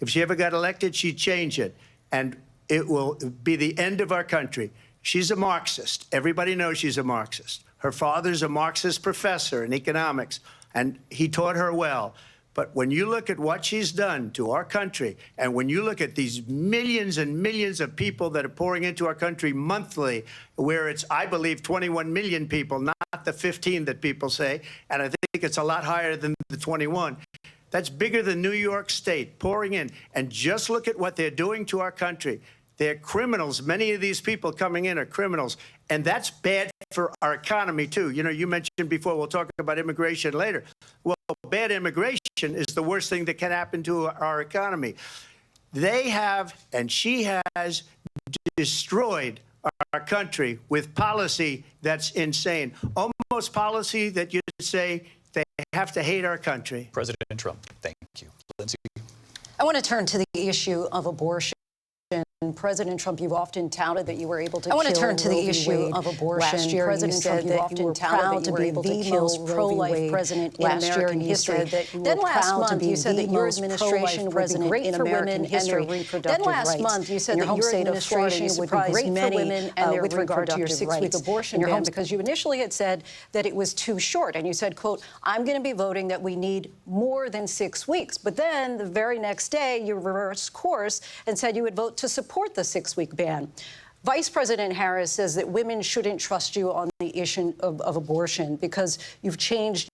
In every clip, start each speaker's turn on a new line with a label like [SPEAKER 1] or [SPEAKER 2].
[SPEAKER 1] If she ever got elected, she'd change it, and it will be the end of our country. She's a Marxist. Everybody knows she's a Marxist. Her father's a Marxist professor in economics, and he taught her well. But when you look at what she's done to our country, and when you look at these millions and millions of people that are pouring into our country monthly, where it's, I believe, 21 million people, not the 15 that people say, and I think it's a lot higher than the 21. That's bigger than New York State pouring in. And just look at what they're doing to our country. They're criminals. Many of these people coming in are criminals. And that's bad for our economy, too. You know, you mentioned before, we'll talk about immigration later. Well, bad immigration is the worst thing that can happen to our economy. They have, and she has, destroyed our country with policy that's insane. Almost policy that you'd say they have to hate our country.
[SPEAKER 2] President Trump, thank you. Lindsay.
[SPEAKER 3] I want to turn to the issue of abortion. President Trump, you've often touted that you were able to kill last year. President Trump, you often touted that you were able to kill pro-life president in American history. Then last month, you said that your administration would be great for women and their reproductive rights. Then last month, you said that your administration would be great for women and their with regard to your 6-week abortion ban, because you initially had said that it was too short. And you said, quote, I'm going to be voting that we need more than 6 weeks. But then the very next day, you reversed course and said you would vote to support the 6-week ban. Vice President Harris says that women shouldn't trust you on the issue of abortion because you've changed.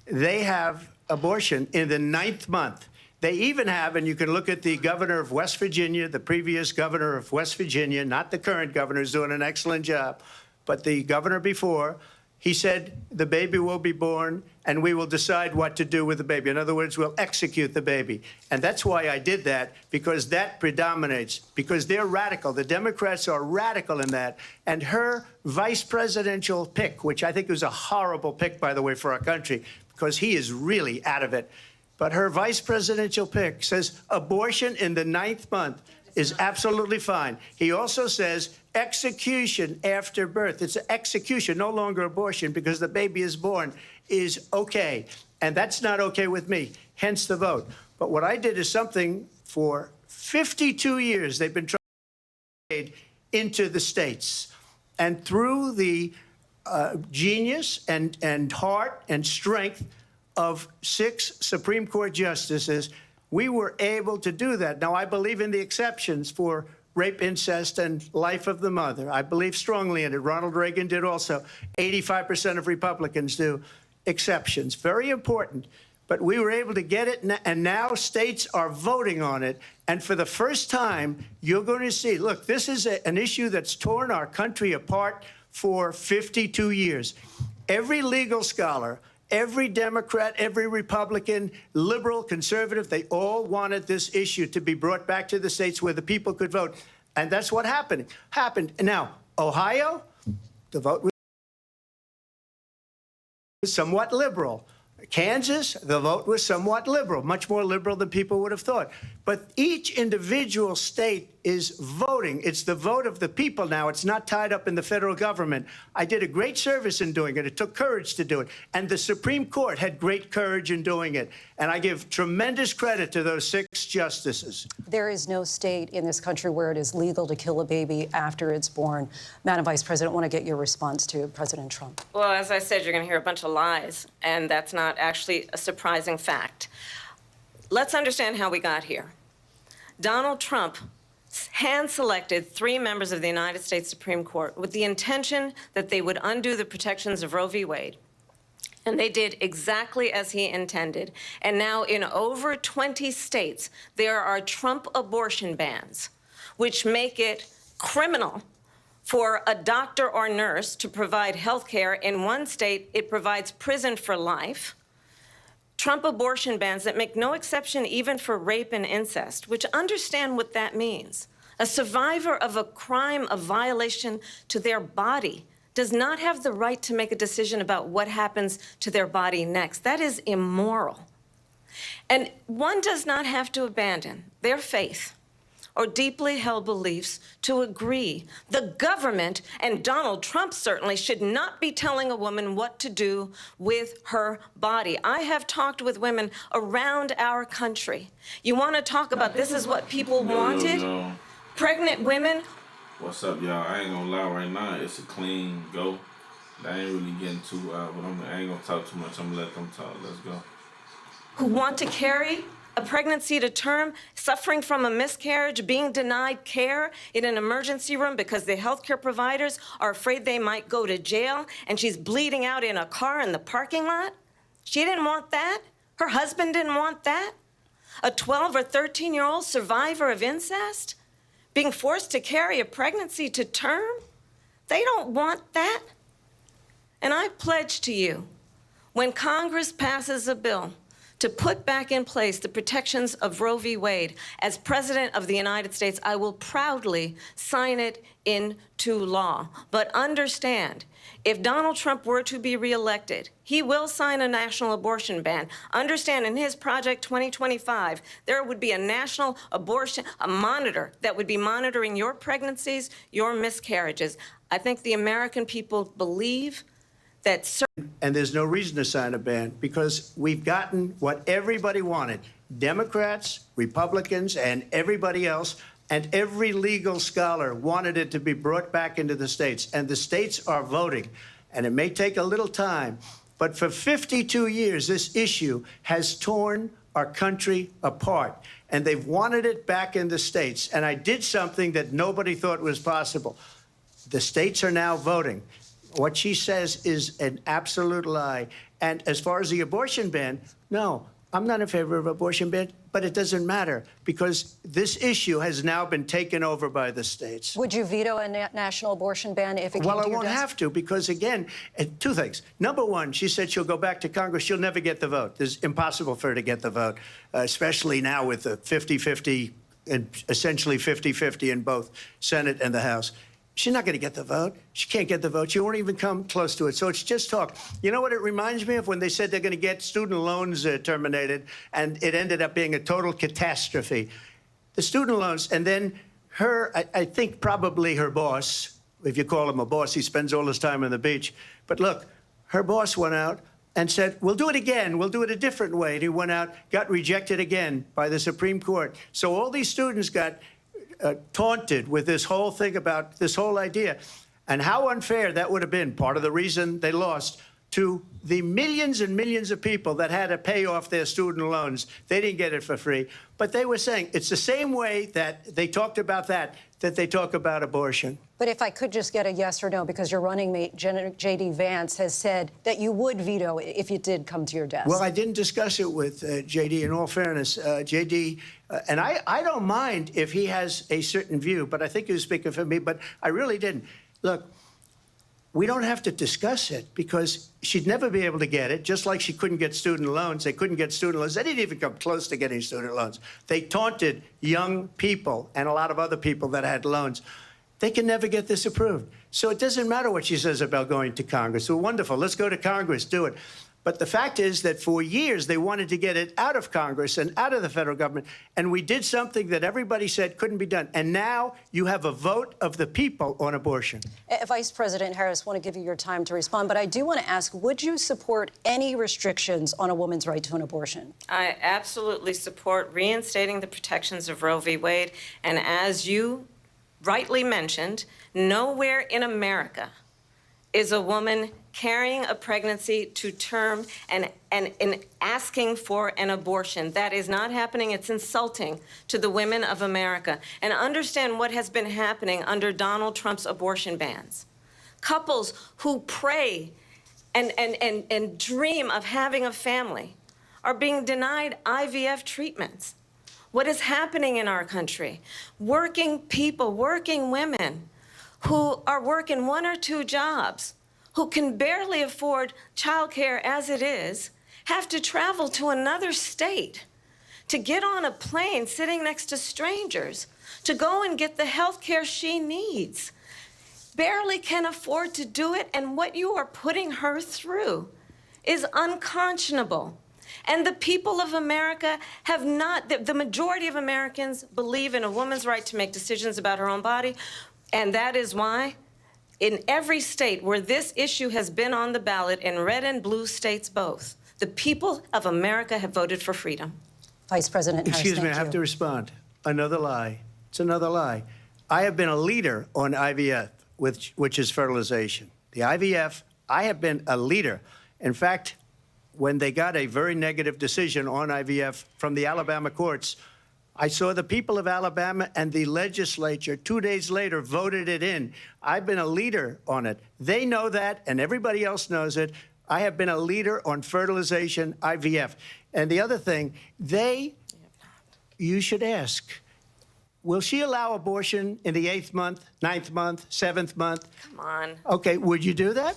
[SPEAKER 3] They have abortion in the 9th month. They even have, and you can look at the governor of West Virginia, the previous governor of West Virginia, not the current governor, who's doing an excellent job, but the governor before. He said the baby will be born, and we will decide what to do with the baby. In other words, we'll execute the baby. And that's why I did that, because that predominates, because they're radical. The Democrats are radical in that. And her vice presidential pick, which I think was a horrible pick, by the way, for our country, because he is really out of it. But her vice presidential pick says abortion in the 9th month is absolutely fine. He also says execution after birth. It's execution, no longer abortion, because the baby is born, is okay. And that's not okay with me, hence the vote. But what I did is something for 52 years they've been trying to get into the states. And through the genius and heart and strength of 6 Supreme Court justices, we were able to do that. Now, I believe in the exceptions for rape, incest, and life of the mother. I believe strongly in it. Ronald Reagan did also. 85% of Republicans do. Exceptions. Very important. But we were able to get it, and now states are voting on it. And for the first time, you're going to see, look, this is an issue that's torn our country apart for 52 years. Every legal scholar, every Democrat, every Republican, liberal, conservative, they all wanted this issue to be brought back to the states where the people could vote. And that's what happened. Now, Ohio, the vote was somewhat liberal. Kansas, the vote was somewhat liberal, much more liberal than people would have thought. But each individual state is voting. It's the vote of the people now. It's not tied up in the federal government. I did a great service in doing it. It took courage to do it. And the Supreme Court had great courage in doing it. And I give tremendous credit to those 6 justices. There is no state in this country where it is legal to kill a baby after it's born. Madam Vice President, I want to get your response to President Trump.
[SPEAKER 4] Well, as I said, you're going to hear a bunch of lies, and that's not actually a surprising fact. Let's understand how we got here. Donald Trump hand-selected 3 members of the United States Supreme Court with the intention that they would undo the protections of Roe v. Wade. And they did exactly as he intended. And now in over 20 states, there are Trump abortion bans, which make it criminal for a doctor or nurse to provide health care. In one state, it provides prison for life. Trump abortion bans that make no exception even for rape and incest, which understand what that means. A survivor of a crime of violation to their body does not have the right to make a decision about what happens to their body next. That is immoral. And one does not have to abandon their faith or deeply held beliefs to agree. The government, and Donald Trump certainly, should not be telling a woman what to do with her body. I have talked with women around our country. You want to talk about this is what people wanted?
[SPEAKER 5] Yo.
[SPEAKER 4] Pregnant women.
[SPEAKER 5] What's up, y'all? I ain't gonna lie right now. It's a clean go. I ain't really getting too but I ain't gonna talk too much. I'm gonna let them talk. Let's go.
[SPEAKER 4] Who want to carry a pregnancy to term, suffering from a miscarriage, being denied care in an emergency room because the healthcare providers are afraid they might go to jail, and she's bleeding out in a car in the parking lot? She didn't want that. Her husband didn't want that. A 12 or 13-year-old survivor of incest being forced to carry a pregnancy to term? They don't want that. And I pledge to you, when Congress passes a bill to put back in place the protections of Roe v. Wade, as President of the United States, I will proudly sign it into law. But understand, if Donald Trump were to be reelected, he will sign a national abortion ban. Understand, in his Project 2025, there would be a national abortion, a monitor that would be monitoring your pregnancies, your miscarriages. I think the American people believe that.
[SPEAKER 1] And there's no reason to sign a ban because we've gotten what everybody wanted. Democrats, Republicans, and everybody else, and every legal scholar wanted it to be brought back into the states. And the states are voting. And it may take a little time, but for 52 years, this issue has torn our country apart. And they've wanted it back in the states. And I did something that nobody thought was possible. The states are now voting. What she says is an absolute lie. And as far as the abortion ban, no, I'm not in favor of abortion ban, but it doesn't matter because this issue has now been taken over by the states.
[SPEAKER 3] Would you veto a national abortion ban if it came to your desk?
[SPEAKER 1] Well, I won't have to because, again, two things. Number one, she said she'll go back to Congress. She'll never get the vote. It's impossible for her to get the vote, especially now with the 50-50 and essentially 50-50 in both Senate and the House. She's not going to get the vote. She can't get the vote. She won't even come close to it. So it's just talk. You know what it reminds me of? When they said they're going to get student loans terminated, and it ended up being a total catastrophe. The student loans, and then her, I think probably her boss, if you call him a boss, he spends all his time on the beach. But look, her boss went out and said, we'll do it again. We'll do it a different way. And he went out, got rejected again by the Supreme Court. So all these students got taunted with this whole thing about this whole idea. And how unfair that would have been, part of the reason they lost, to the millions and millions of people that had to pay off their student loans. They didn't get it for free. But they were saying it's the same way that they talked about that they talk about abortion.
[SPEAKER 3] But if I could just get a yes or no, because your running mate, J.D. Vance, has said that you would veto it if it did come to your desk.
[SPEAKER 1] Well, I didn't discuss it with J.D. In all fairness, J.D., and I don't mind if he has a certain view, but I think he was speaking for me, but I really didn't. Look, we don't have to discuss it because she'd never be able to get it, just like she couldn't get student loans. They couldn't get student loans. They didn't even come close to getting student loans. They taunted young people and a lot of other people that had loans. They can never get this approved. So it doesn't matter what she says about going to Congress. Well, wonderful. Let's go to Congress, do it. But the fact is that for years, they wanted to get it out of Congress and out of the federal government. And we did something that everybody said couldn't be done. And now you have a vote of the people on abortion.
[SPEAKER 3] Vice President Harris, I want to give you your time to respond. But I do want to ask, would you support any restrictions on a woman's right to an abortion?
[SPEAKER 4] I absolutely support reinstating the protections of Roe v. Wade. And as you rightly mentioned, nowhere in America is a woman carrying a pregnancy to term and asking for an abortion. That is not happening. It's insulting to the women of America. And understand what has been happening under Donald Trump's abortion bans. Couples who pray and dream of having a family are being denied IVF treatments. What is happening in our country? Working people, working women who are working 1 or 2 jobs, who can barely afford childcare as it is, have to travel to another state to get on a plane sitting next to strangers to go and get the health care she needs. Barely can afford to do it, and what you are putting her through is unconscionable. And the people of America have not, the majority of Americans believe in a woman's right to make decisions about her own body. And that is why in every state where this issue has been on the ballot, in red and blue states both, the people of America have voted for freedom.
[SPEAKER 3] Vice President Harris,
[SPEAKER 1] Excuse me, I have to respond. Another lie. It's another lie. I have been a leader on IVF, which is fertilization. The IVF, I have been a leader. In fact, when they got a very negative decision on IVF from the Alabama courts, I saw the people of Alabama and the legislature 2 days later voted it in. I've been a leader on it. They know that, and everybody else knows it. I have been a leader on fertilization, IVF. And the other thing, you should ask, will she allow abortion in the 8th month, 9th month, 7th month?
[SPEAKER 4] Come on.
[SPEAKER 1] Okay, would you do that?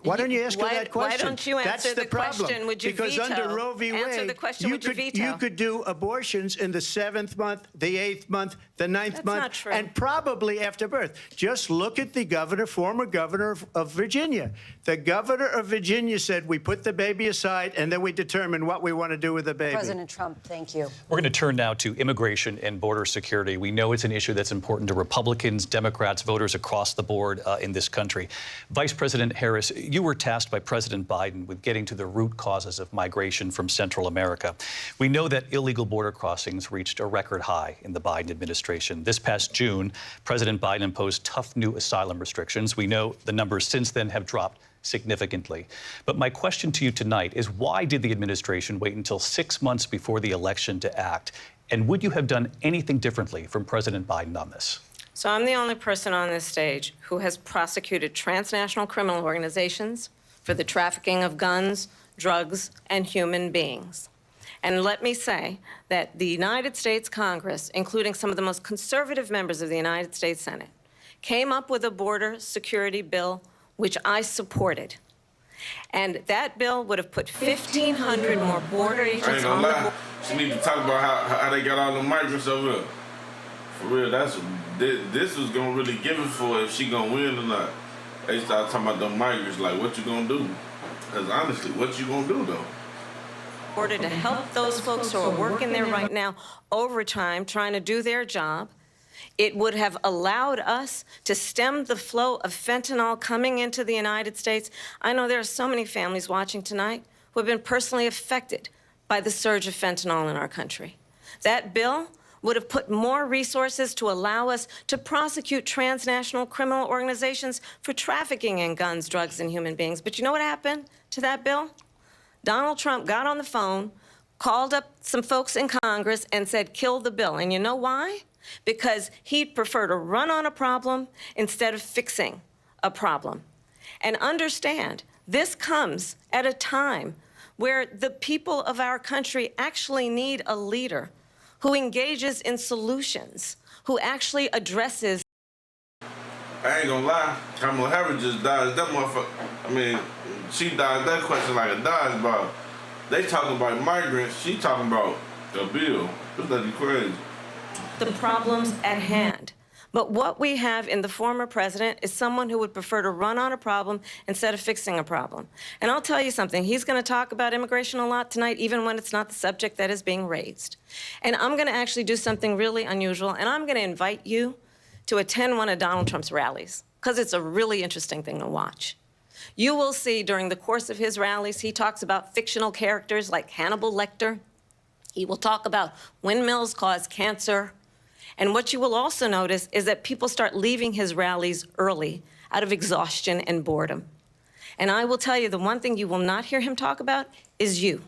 [SPEAKER 1] Why don't you ask her that question?
[SPEAKER 4] Why don't you answer the question? Would you
[SPEAKER 1] because
[SPEAKER 4] veto?
[SPEAKER 1] Under Roe v. Wade,
[SPEAKER 4] Answer the question, would you veto?
[SPEAKER 1] you could do abortions in the 7th month, the 8th month, the 9th month,
[SPEAKER 4] not true.
[SPEAKER 1] and probably after birth. Just look at the governor, former governor of Virginia. The governor of Virginia said, we put the baby aside, and then we determine what we want to do with the baby.
[SPEAKER 3] President Trump, thank you.
[SPEAKER 2] We're going to turn now to immigration and border security. We know it's an issue that's important to Republicans, Democrats, voters across the board in this country. Vice President Harris, you were tasked by President Biden with getting to the root causes of migration from Central America. We know that illegal border crossings reached a record high in the Biden administration. This past June, President Biden imposed tough new asylum restrictions. We know the numbers since then have dropped significantly. But my question to you tonight is, why did the administration wait until 6 months before the election to act? And would you have done anything differently from President Biden on this?
[SPEAKER 4] So I'm the only person on this stage who has prosecuted transnational criminal organizations for the trafficking of guns, drugs, and human beings. And let me say that the United States Congress, including some of the most conservative members of the United States Senate, came up with a border security bill which I supported. And that bill would have put 1,500 more border agents
[SPEAKER 5] I ain't
[SPEAKER 4] on
[SPEAKER 5] gonna
[SPEAKER 4] the
[SPEAKER 5] lie.
[SPEAKER 4] border.
[SPEAKER 5] She need to talk about how they got all the migrants over there. For real, this was gonna really give it for her if she gonna win or not. They start talking about them migrants, like, what you gonna do? Because honestly, what you gonna do though?
[SPEAKER 4] Order to help those folks who are working there right now overtime, trying to do their job. It would have allowed us to stem the flow of fentanyl coming into the United States. I know there are so many families watching tonight who have been personally affected by the surge of fentanyl in our country. That bill would have put more resources to allow us to prosecute transnational criminal organizations for trafficking in guns, drugs, and human beings. But you know what happened to that bill? Donald Trump got on the phone, called up some folks in Congress, and said, kill the bill. And you know why? Because he'd prefer to run on a problem instead of fixing a problem. And understand, this comes at a time where the people of our country actually need a leader who engages in solutions, who actually addresses.
[SPEAKER 5] I ain't gonna lie, Kamala Harris just dodged that motherfucker. I mean, she dodged that question like a dodgeball. They talking about migrants, she talking about the bill. It's nothing crazy.
[SPEAKER 4] The problems at hand. But what we have in the former president is someone who would prefer to run on a problem instead of fixing a problem. And I'll tell you something, he's going to talk about immigration a lot tonight, even when it's not the subject that is being raised. And I'm going to actually do something really unusual, and I'm going to invite you to attend one of Donald Trump's rallies, because it's a really interesting thing to watch. You will see during the course of his rallies, he talks about fictional characters like Hannibal Lecter. He will talk about windmills cause cancer. And what you will also notice is that people start leaving his rallies early out of exhaustion and boredom. And I will tell you, the one thing you will not hear him talk about is you.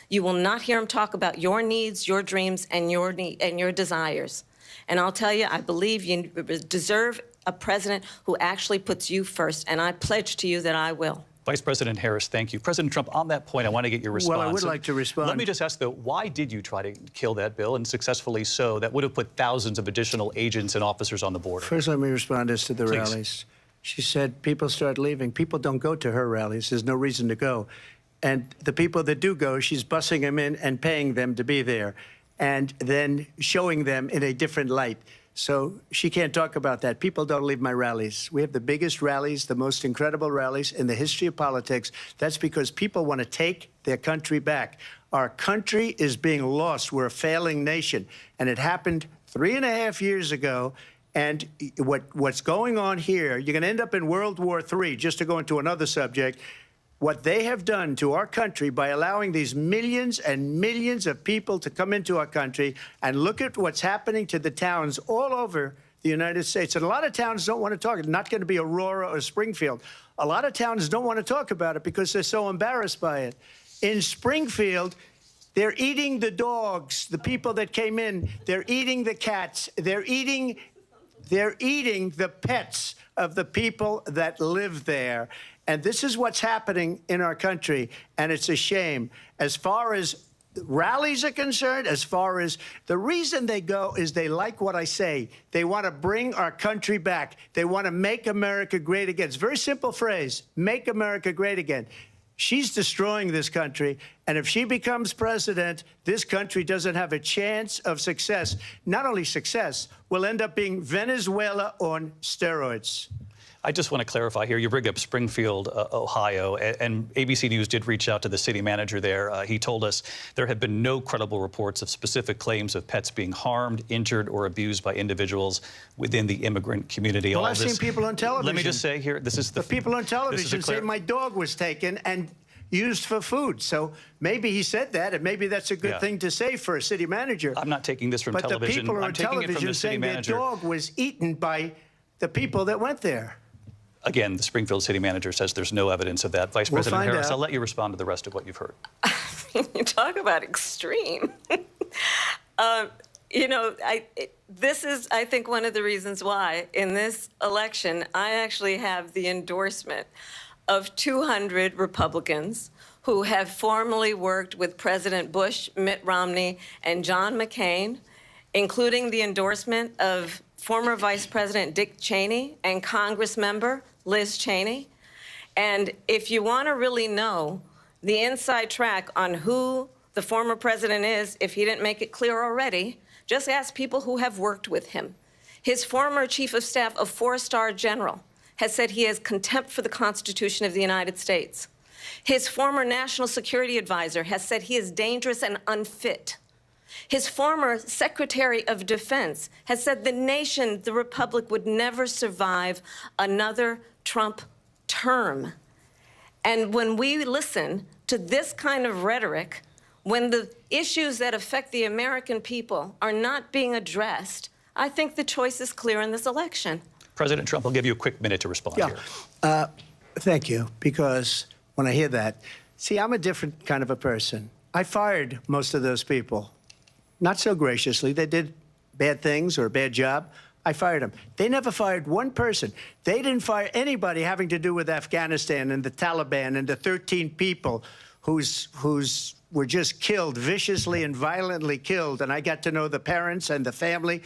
[SPEAKER 4] You will not hear him talk about your needs, your dreams, and your desires. And I'll tell you, I believe you deserve a president who actually puts you first, and I pledge to you that I will.
[SPEAKER 2] Vice President Harris, thank you. President Trump, on that point, I want to get your response.
[SPEAKER 1] Well, I would like to respond.
[SPEAKER 2] Let me just ask, though, why did you try to kill that bill, and successfully so? That would have put thousands of additional agents and officers on the border.
[SPEAKER 1] First, let me respond as to the
[SPEAKER 2] Please.
[SPEAKER 1] rallies. She said people start leaving. People don't go to her rallies. There's no reason to go. And the people that do go, she's bussing them in and paying them to be there, and then showing them in a different light. So she can't talk about that. People don't leave my rallies. We have the biggest rallies, the most incredible rallies in the history of politics. That's because people want to take their country back. Our country is being lost. We're a failing nation. And it happened 3.5 years ago. And what's going on here, you're going to end up in World War III, just to go into another subject. What they have done to our country by allowing these millions and millions of people to come into our country, and look at what's happening to the towns all over the United States. And a lot of towns don't want to talk. It's not going to be Aurora or Springfield. A lot of towns don't want to talk about it because they're so embarrassed by it. In Springfield, they're eating the dogs, the people that came in. They're eating the cats. They're eating the pets of the people that live there. And this is what's happening in our country, and it's a shame. As far as rallies are concerned, as far as the reason they go is they like what I say. They want to bring our country back. They want to make America great again. It's a very simple phrase, make America great again. She's destroying this country, and if she becomes president, this country doesn't have a chance of success. Not only success, we'll end up being Venezuela on steroids.
[SPEAKER 2] I just want to clarify here. You bring up Springfield, Ohio, and ABC News did reach out to the city manager there. He told us there have been no credible reports of specific claims of pets being harmed, injured, or abused by individuals within the immigrant community.
[SPEAKER 1] Well, I've seen people on television.
[SPEAKER 2] Let me just say here, this is
[SPEAKER 1] the people on television say my dog was taken and used for food. So maybe he said that, and maybe that's a good thing to say for a city manager.
[SPEAKER 2] I'm not taking this from television.
[SPEAKER 1] But the people
[SPEAKER 2] I'm
[SPEAKER 1] on
[SPEAKER 2] taking it from
[SPEAKER 1] television
[SPEAKER 2] the city
[SPEAKER 1] saying
[SPEAKER 2] manager.
[SPEAKER 1] their dog was eaten by the people that went there.
[SPEAKER 2] Again, the Springfield city manager says there's no evidence of that. Vice President Harris, I'll let you respond to the rest of what you've heard.
[SPEAKER 4] You talk about extreme. You know, this is, I think, one of the reasons why in this election I actually have the endorsement of 200 Republicans who have formerly worked with President Bush, Mitt Romney, and John McCain, including the endorsement of former Vice President Dick Cheney and Congress member Liz Cheney. And if you want to really know the inside track on who the former president is, if he didn't make it clear already, just ask people who have worked with him. His former chief of staff, a 4-star general, has said he has contempt for the Constitution of the United States. His former national security advisor has said he is dangerous and unfit. His former Secretary of Defense has said the nation, the Republic, would never survive another Trump term. And when we listen to this kind of rhetoric, when the issues that affect the American people are not being addressed, I think the choice is clear in this election.
[SPEAKER 2] President Trump, I'll give you a quick minute to respond here.
[SPEAKER 1] Thank you, because when I hear that, see, I'm a different kind of a person. I fired most of those people. Not so graciously. They did bad things or a bad job. I fired them. They never fired one person. They didn't fire anybody having to do with Afghanistan and the Taliban and the 13 people who's were just killed, viciously and violently killed. And I got to know the parents and the family.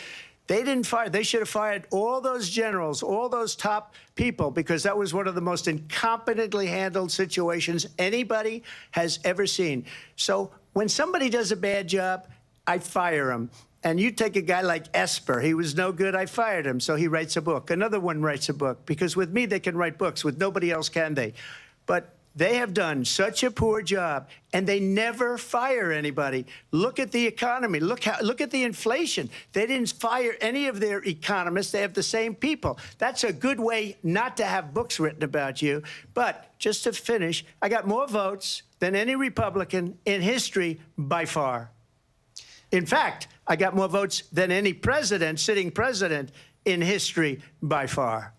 [SPEAKER 1] They didn't fire. They should have fired all those generals, all those top people, because that was one of the most incompetently handled situations anybody has ever seen. So when somebody does a bad job, I fire him. And you take a guy like Esper. He was no good. I fired him. So he writes a book. Another one writes a book. Because with me, they can write books. With nobody else can they. But they have done such a poor job, and they never fire anybody. Look at the economy. Look at the inflation. They didn't fire any of their economists. They have the same people. That's a good way not to have books written about you. But just to finish, I got more votes than any Republican in history by far. In fact, I got more votes than any president, sitting president, in history by far.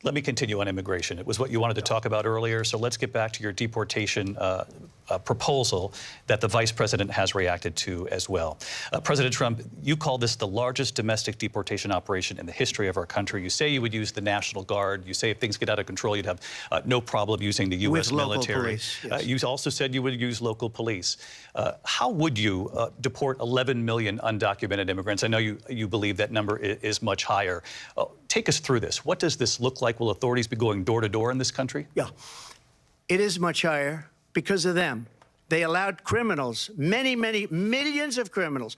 [SPEAKER 2] Let me continue on immigration. It was what you wanted to talk about earlier, so let's get back to your deportation proposal that the vice president has reacted to as well. President Trump, you call this the largest domestic deportation operation in the history of our country. You say you would use the National Guard. You say if things get out of control, you'd have no problem using the U.S. military.
[SPEAKER 1] Police, yes.
[SPEAKER 2] You also said you would use local police. How would you deport 11 million undocumented immigrants? I know you believe that number is much higher. Take us through this. What does this look like? Will authorities be going door to door in this country?
[SPEAKER 1] Yeah, it is much higher because of them. They allowed criminals, many, many millions of criminals.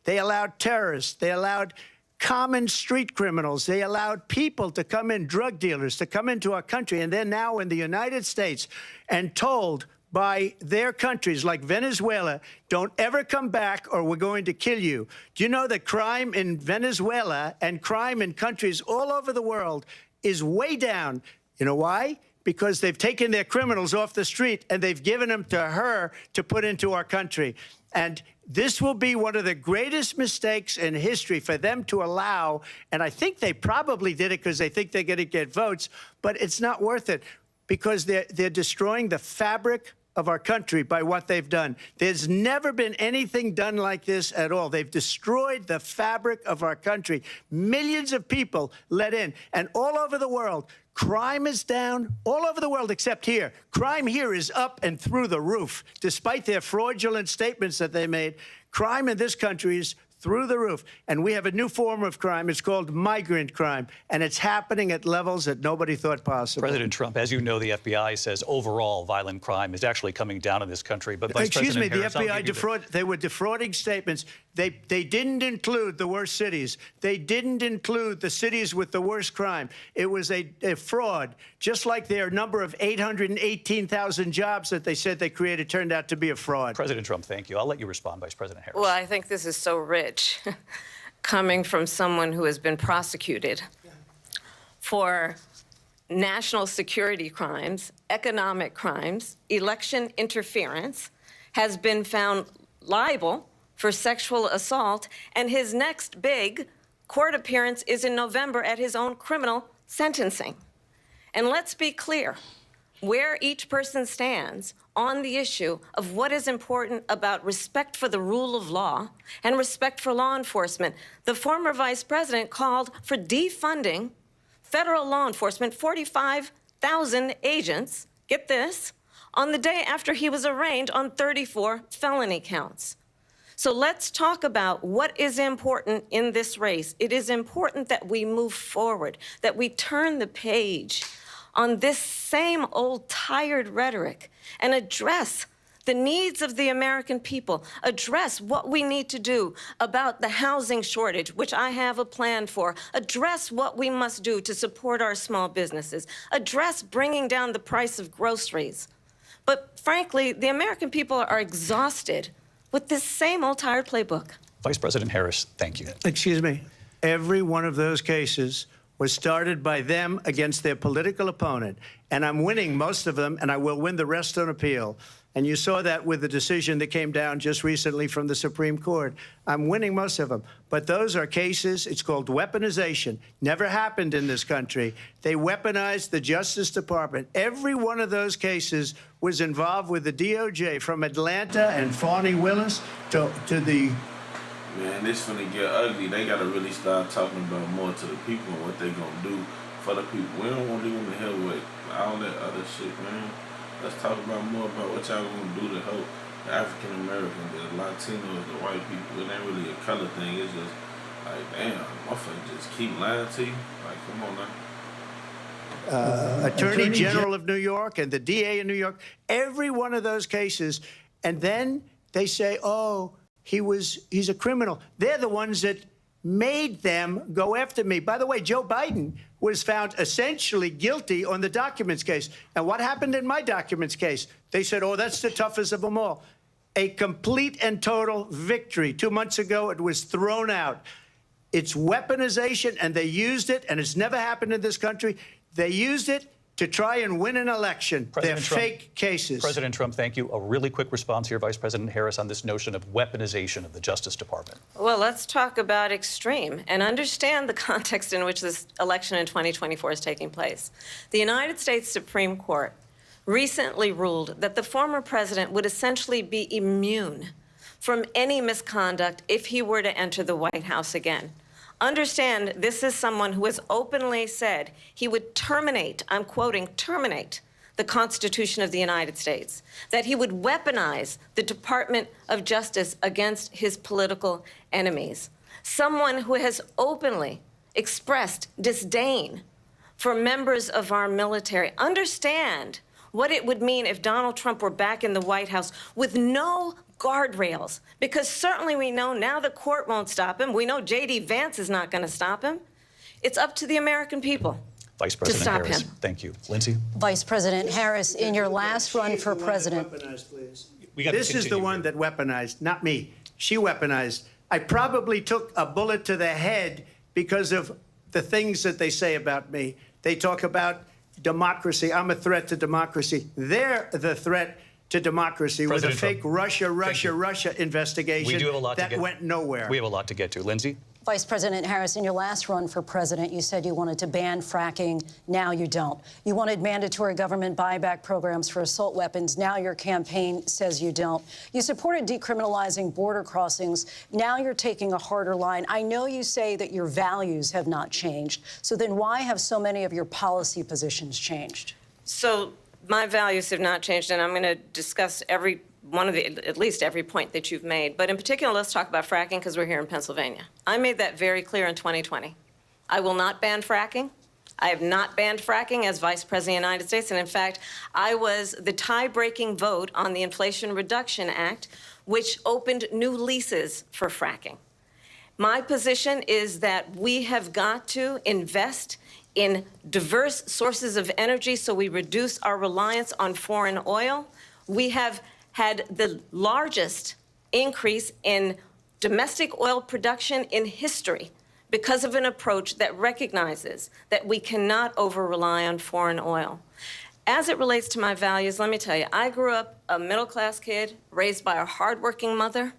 [SPEAKER 1] They allowed terrorists. They allowed common street criminals. They allowed people to come in, drug dealers, to come into our country, and they're now in the United States and told by their countries like Venezuela, don't ever come back or we're going to kill you. Do you know that crime in Venezuela and crime in countries all over the world is way down? You know why? Because they've taken their criminals off the street and they've given them to her to put into our country. And this will be one of the greatest mistakes in history for them to allow. And I think they probably did it because they think they're going to get votes, but it's not worth it because they're destroying the fabric of our country by what they've done. There's never been anything done like this at all. They've destroyed the fabric of our country. Millions of people let in. And all over the world, crime is down all over the world except here. Crime here is up and through the roof. Despite their fraudulent statements that they made, crime in this country is through the roof. And we have a new form of crime. It's called migrant crime. And it's happening at levels that nobody thought possible.
[SPEAKER 2] President Trump, as you know, the FBI says overall violent crime is actually coming down in this country. But Vice President Harris,
[SPEAKER 1] the FBI they were defrauding statements. They didn't include the worst cities. They didn't include the cities with the worst crime. It was a fraud. Just like their number of 818,000 jobs that they said they created turned out to be a fraud.
[SPEAKER 2] President Trump, thank you. I'll let you respond, Vice President Harris.
[SPEAKER 4] Well, I think this is so rich coming from someone who has been prosecuted for national security crimes, economic crimes, election interference, has been found liable for sexual assault, and his next big court appearance is in November at his own criminal sentencing. And let's be clear where each person stands on the issue of what is important about respect for the rule of law and respect for law enforcement. The former vice president called for defunding federal law enforcement, 45,000 agents, get this, on the day after he was arraigned on 34 felony counts. So let's talk about what is important in this race. It is important that we move forward, that we turn the page on this same old tired rhetoric and address the needs of the American people, address what we need to do about the housing shortage, which I have a plan for, address what we must do to support our small businesses, address bringing down the price of groceries. But frankly, the American people are exhausted with this same old tired playbook.
[SPEAKER 2] Vice President Harris, thank you.
[SPEAKER 1] Excuse me. Every one of those cases was started by them against their political opponent. And I'm winning most of them, and I will win the rest on appeal. And you saw that with the decision that came down just recently from the Supreme Court. I'm winning most of them. But those are cases, it's called weaponization. Never happened in this country. They weaponized the Justice Department. Every one of those cases was involved with the DOJ, from Atlanta and Fani Willis to the...
[SPEAKER 5] Man, this finna get ugly. They gotta really start talking about more to the people and what they gonna do for the people. We don't want them to hell with all that other shit, man. Let's talk about more about what y'all gonna do to help the African Americans, the Latinos, the white people. It ain't really a color thing. It's just like, damn, motherfucker just keep lying to you. Like, come on now.
[SPEAKER 1] Attorney General of New York and the DA in New York, every one of those cases. And then they say, oh, he's a criminal. They're the ones that made them go after me. By the way, Joe Biden was found essentially guilty on the documents case. And what happened in my documents case? They said, oh, that's the toughest of them all. A complete and total victory. 2 months ago, it was thrown out. It's weaponization, and they used it, and it's never happened in this country. They used it to try and win an election. They're fake cases.
[SPEAKER 2] President Trump, thank you. A really quick response here, Vice President Harris, on this notion of weaponization of the Justice Department.
[SPEAKER 4] Well, let's talk about extreme and understand the context in which this election in 2024 is taking place. The United States Supreme Court recently ruled that the former president would essentially be immune from any misconduct if he were to enter the White House again. Understand, this is someone who has openly said he would terminate, I'm quoting, terminate the Constitution of the United States, that he would weaponize the Department of Justice against his political enemies. Someone who has openly expressed disdain for members of our military. Understand what it would mean if Donald Trump were back in the White House with no guardrails, because certainly we know now the court won't stop him. We know J.D. Vance is not going to stop him. It's up to the American people
[SPEAKER 2] Vice President
[SPEAKER 4] stop
[SPEAKER 2] Harris,
[SPEAKER 4] him.
[SPEAKER 2] thank you. Lindsay?
[SPEAKER 3] Vice President Harris, in your last run for president.
[SPEAKER 1] This is the one that weaponized, not me. She weaponized. I probably took a bullet to the head because of the things that they say about me. They talk about democracy. I'm a threat to democracy. They're the threat to democracy with a fake Russia investigation that went nowhere.
[SPEAKER 2] We have a lot to get to. Lindsay?
[SPEAKER 3] Vice President Harris, in your last run for president, you said you wanted to ban fracking. Now you don't. You wanted mandatory government buyback programs for assault weapons. Now your campaign says you don't. You supported decriminalizing border crossings. Now you're taking a harder line. I know you say that your values have not changed. So then why have so many of your policy positions changed?
[SPEAKER 4] So my values have not changed, and I'm going to discuss at least every point that you've made. But in particular, let's talk about fracking, because we're here in Pennsylvania. I made that very clear in 2020. I will not ban fracking. I have not banned fracking as Vice President of the United States. And in fact, I was the tie-breaking vote on the Inflation Reduction Act, which opened new leases for fracking. My position is that we have got to invest in diverse sources of energy so we reduce our reliance on foreign oil. We have had the largest increase in domestic oil production in history because of an approach that recognizes that we cannot over-rely on foreign oil. As it relates to my values, let me tell you, I grew up a middle-class kid raised by a hardworking mother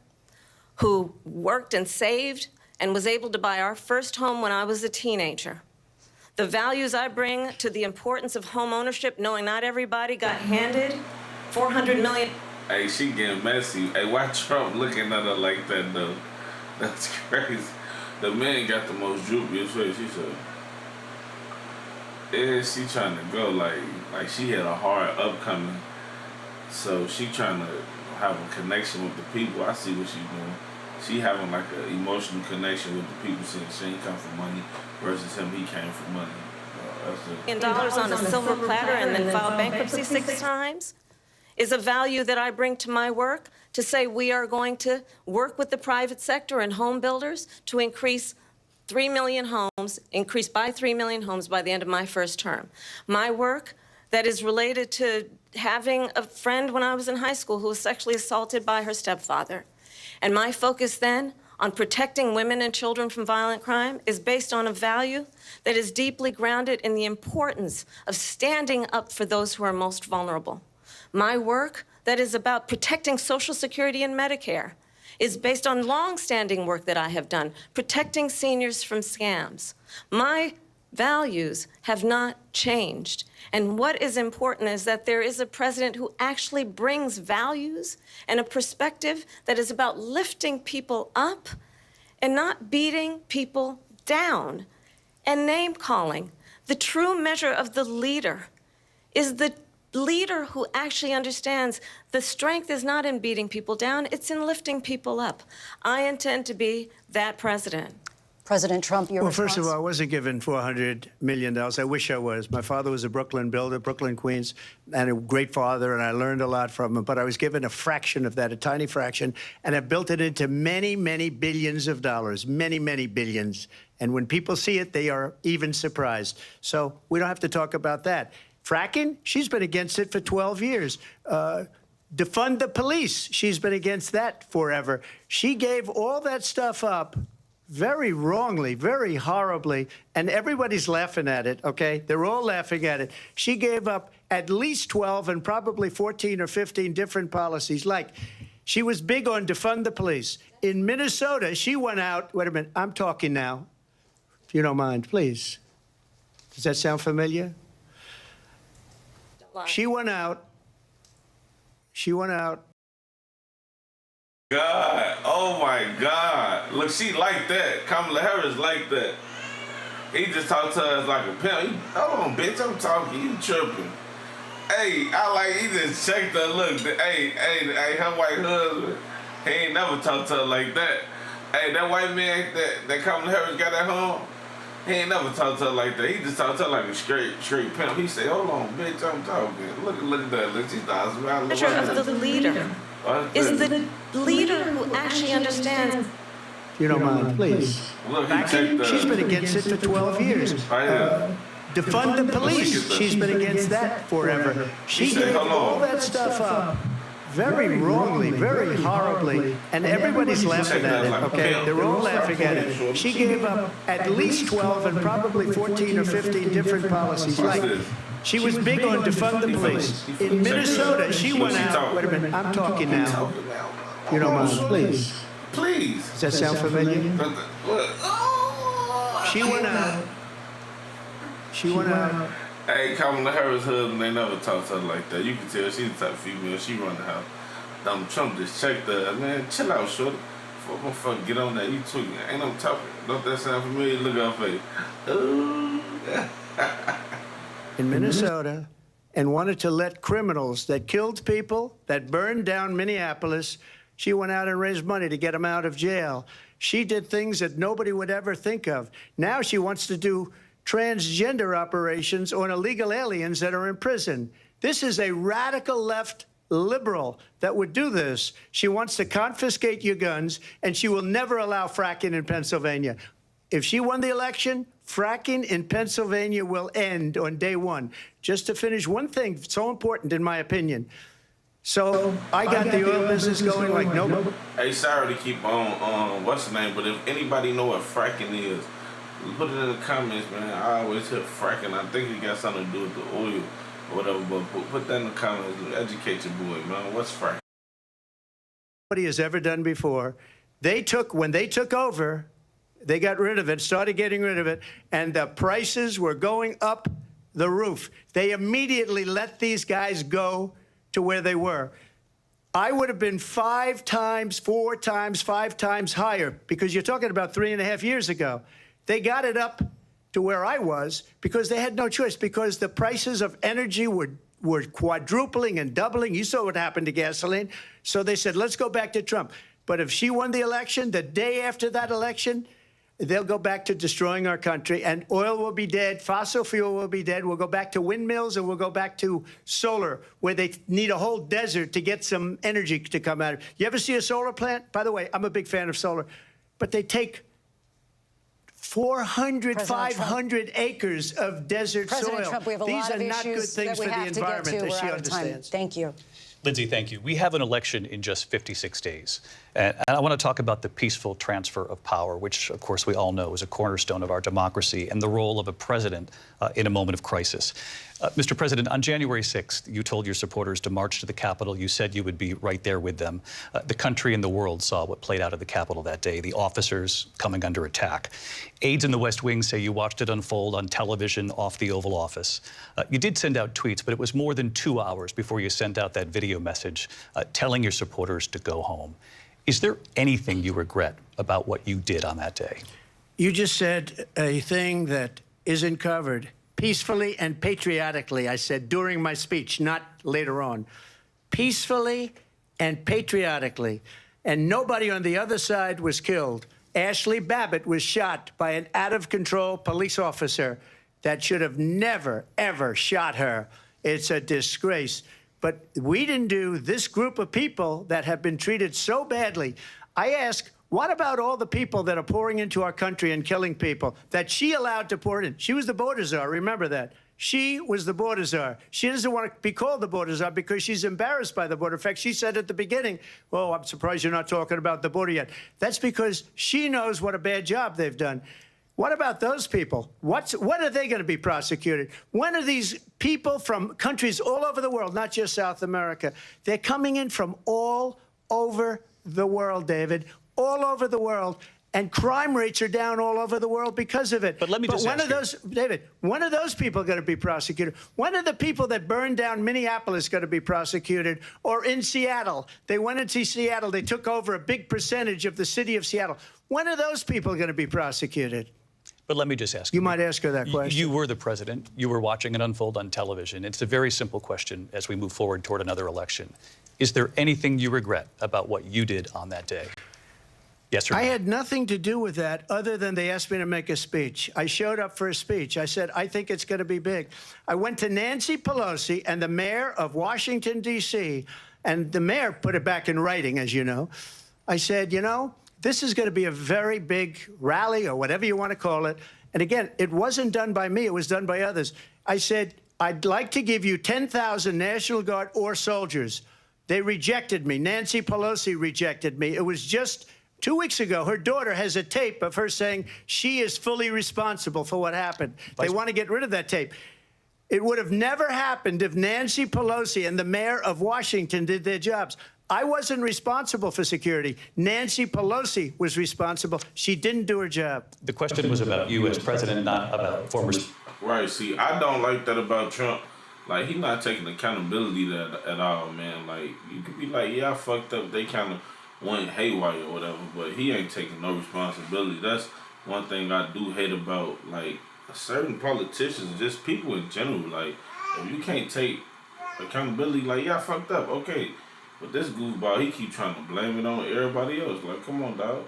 [SPEAKER 4] who worked and saved and was able to buy our first home when I was a teenager. The values I bring to the importance of home ownership, knowing not everybody got handed $400 million.
[SPEAKER 5] Hey, she getting messy. Hey, why Trump looking at her like that, though? That's crazy. The man got the most droopiest face. She said, yeah, she trying to go like she had a hard upcoming. So she trying to have a connection with the people. I see what she's doing. She having like an emotional connection with the people, saying she ain't come for money versus him, he came for money.
[SPEAKER 4] $1 on a silver platter and then file bankruptcy 6 times is a value that I bring to my work, to say we are going to work with the private sector and home builders to increase 3 million homes, increase by 3 million homes by the end of my first term. My work that is related to having a friend when I was in high school who was sexually assaulted by her stepfather. And my focus then on protecting women and children from violent crime is based on a value that is deeply grounded in the importance of standing up for those who are most vulnerable. My work that is about protecting Social Security and Medicare is based on long-standing work that I have done, protecting seniors from scams. My values have not changed. And what is important is that there is a president who actually brings values and a perspective that is about lifting people up and not beating people down and name-calling. The true measure of the leader is the leader who actually understands the strength is not in beating people down, it's in lifting people up. I intend to be that president.
[SPEAKER 3] President Trump, your response?
[SPEAKER 1] First of all, I wasn't given $400 million. I wish I was. My father was a Brooklyn builder, Brooklyn, Queens, and a great father, and I learned a lot from him. But I was given a fraction of that, a tiny fraction, and I built it into many, many billions of dollars, many, many billions. And when people see it, they are even surprised. So we don't have to talk about that. Fracking, she's been against it for 12 years. Defund the police, she's been against that forever. She gave all that stuff up very wrongly, very horribly, and everybody's laughing at it, okay? They're all laughing at it. She gave up at least 12 and probably 14 or 15 different policies. Like, she was big on defund the police. In Minnesota, she went out, wait a minute, I'm talking now, if you don't mind, please. Does that sound familiar? She went out.
[SPEAKER 5] God, oh my God. Look, she like that. Kamala Harris like that. He just talked to her as like a pimp. Hold on, bitch, I'm talking. You tripping. Hey, he just checked her look. Hey, her white husband, he ain't never talked to her like that. Hey, that white man that Kamala Harris got at home, he ain't never talked to her like that. He just talked to her like a straight pimp. He said, hold on, bitch, I'm talking. Look at that. Look, she's the
[SPEAKER 4] Measure of the leader is the leader who actually understands.
[SPEAKER 1] If you don't mind, please.
[SPEAKER 5] Look,
[SPEAKER 1] She's been against it for 12 years. Defund the police. She's been against that forever. She gave all that stuff up very wrongly, very horribly, and everybody's laughing at it, okay? They're all laughing at it. She gave up at least 12 and probably 14 or 15 different policies. Like, she was big on defund the police. In Minnesota, she went out. Wait a minute, I'm talking now. You don't mind, please.
[SPEAKER 5] Please.
[SPEAKER 1] Does that sound familiar? She went out. She went out.
[SPEAKER 5] Hey, Kamala Harris' husband, they never talk to her like that. You can tell she's the type of female. She run the house. Donald Trump just checked her. Man, chill out, shorty. Before motherfucker get on that, you tweaking. Ain't no talking. Don't that sound familiar? Look at her face. Ooh.
[SPEAKER 1] In Minnesota, and wanted to let criminals that killed people, that burned down Minneapolis, she went out and raised money to get them out of jail. She did things that nobody would ever think of. Now she wants to do transgender operations on illegal aliens that are in prison. This is a radical left liberal that would do this. She wants to confiscate your guns, and she will never allow fracking in Pennsylvania. If she won the election, fracking in Pennsylvania will end on day one. Just to finish, one thing so important, in my opinion. So I got the oil business going like nobody.
[SPEAKER 5] Hey, sorry to keep on what's the name, but if anybody know what fracking is, put it in the comments, man. I always hear fracking. I think it got something to do with the oil or whatever, but put that in the comments. Educate your boy, man. What's fracking?
[SPEAKER 1] Nobody has ever done before. When they took over, they got rid of it, started getting rid of it, and the prices were going up the roof. They immediately let these guys go to where they were. I would have been 5 times, 4 times, 5 times higher, because you're talking about 3.5 years ago. They got it up to where I was because they had no choice, because the prices of energy were quadrupling and doubling. You saw what happened to gasoline. So they said, let's go back to Trump. But if she won the election, the day after that election, they'll go back to destroying our country, and oil will be dead, fossil fuel will be dead. We'll go back to windmills, and we'll go back to solar, where they need a whole desert to get some energy to come out of. You ever see a solar plant? By the way, I'm a big fan of solar, but they take 400, 500 acres of desert
[SPEAKER 3] President
[SPEAKER 1] soil.
[SPEAKER 3] Trump, we have a lot of
[SPEAKER 1] These are not good
[SPEAKER 3] issues
[SPEAKER 1] things
[SPEAKER 3] that
[SPEAKER 1] for
[SPEAKER 3] we
[SPEAKER 1] the
[SPEAKER 3] have to get
[SPEAKER 1] environment
[SPEAKER 3] to.
[SPEAKER 1] that
[SPEAKER 3] We're
[SPEAKER 1] she
[SPEAKER 3] out of time.
[SPEAKER 1] understands.
[SPEAKER 3] Thank you.
[SPEAKER 2] Lindsay, thank you. We have an election in just 56 days. And I want to talk about the peaceful transfer of power, which, of course, we all know is a cornerstone of our democracy, and the role of a president in a moment of crisis. Mr. President, on January 6th, you told your supporters to march to the Capitol. You said you would be right there with them. The country and the world saw what played out at the Capitol that day, the officers coming under attack. Aides in the West Wing say you watched it unfold on television off the Oval Office. You did send out tweets, but it was more than 2 hours before you sent out that video message telling your supporters to go home. Is there anything you regret about what you did on that day?
[SPEAKER 1] You just said a thing that isn't covered. Peacefully and patriotically, I said during my speech, not later on. Peacefully and patriotically. And nobody on the other side was killed. Ashley Babbitt was shot by an out-of-control police officer that should have never, ever shot her. It's a disgrace. But we didn't do this group of people that have been treated so badly. I ask, what about all the people that are pouring into our country and killing people that she allowed to pour in? She was the border czar, remember that. She was the border czar. She doesn't want to be called the border czar because she's embarrassed by the border. In fact, she said at the beginning, oh, I'm surprised you're not talking about the border yet. That's because she knows what a bad job they've done. What about those people? When are they going to be prosecuted? When are these people from countries all over the world, not just South America? They're coming in from all over the world, David, all over the world. And crime rates are down all over the world because of it.
[SPEAKER 2] But let me just ask you.
[SPEAKER 1] David, when are those people going to be prosecuted? When are the people that burned down Minneapolis going to be prosecuted? Or in Seattle? They went into Seattle. They took over a big percentage of the city of Seattle. When are those people going to be prosecuted?
[SPEAKER 2] But let me just ask you.
[SPEAKER 1] You might ask her that question.
[SPEAKER 2] You were the president. You were watching it unfold on television. It's a very simple question as we move forward toward another election. Is there anything you regret about what you did on that day? Yes or no?
[SPEAKER 1] I had nothing to do with that other than they asked me to make a speech. I showed up for a speech. I said, I think it's going to be big. I went to Nancy Pelosi and the mayor of Washington, D.C., And the mayor put it back in writing, as you know. I said, you know, this is going to be a very big rally or whatever you want to call it. And again, it wasn't done by me. It was done by others. I said, I'd like to give you 10,000 National Guard or soldiers. They rejected me. Nancy Pelosi rejected me. It was just 2 weeks ago. Her daughter has a tape of her saying she is fully responsible for what happened. They want to get rid of that tape. It would have never happened if Nancy Pelosi and the mayor of Washington did their jobs. I wasn't responsible for security. Nancy Pelosi was responsible. She didn't do her job.
[SPEAKER 2] The question was about you as president, not about former.
[SPEAKER 5] Right. See, I don't like that about Trump. Like, he's not taking accountability at all, man. Like, you could be like, yeah, I fucked up. They kind of went haywire or whatever, but he ain't taking no responsibility. That's one thing I do hate about, like, certain politicians, just people in general. Like, if you can't take accountability, like, yeah, I fucked up, okay. But this goofball, he keep trying to blame it on everybody else. Like, come on, dog.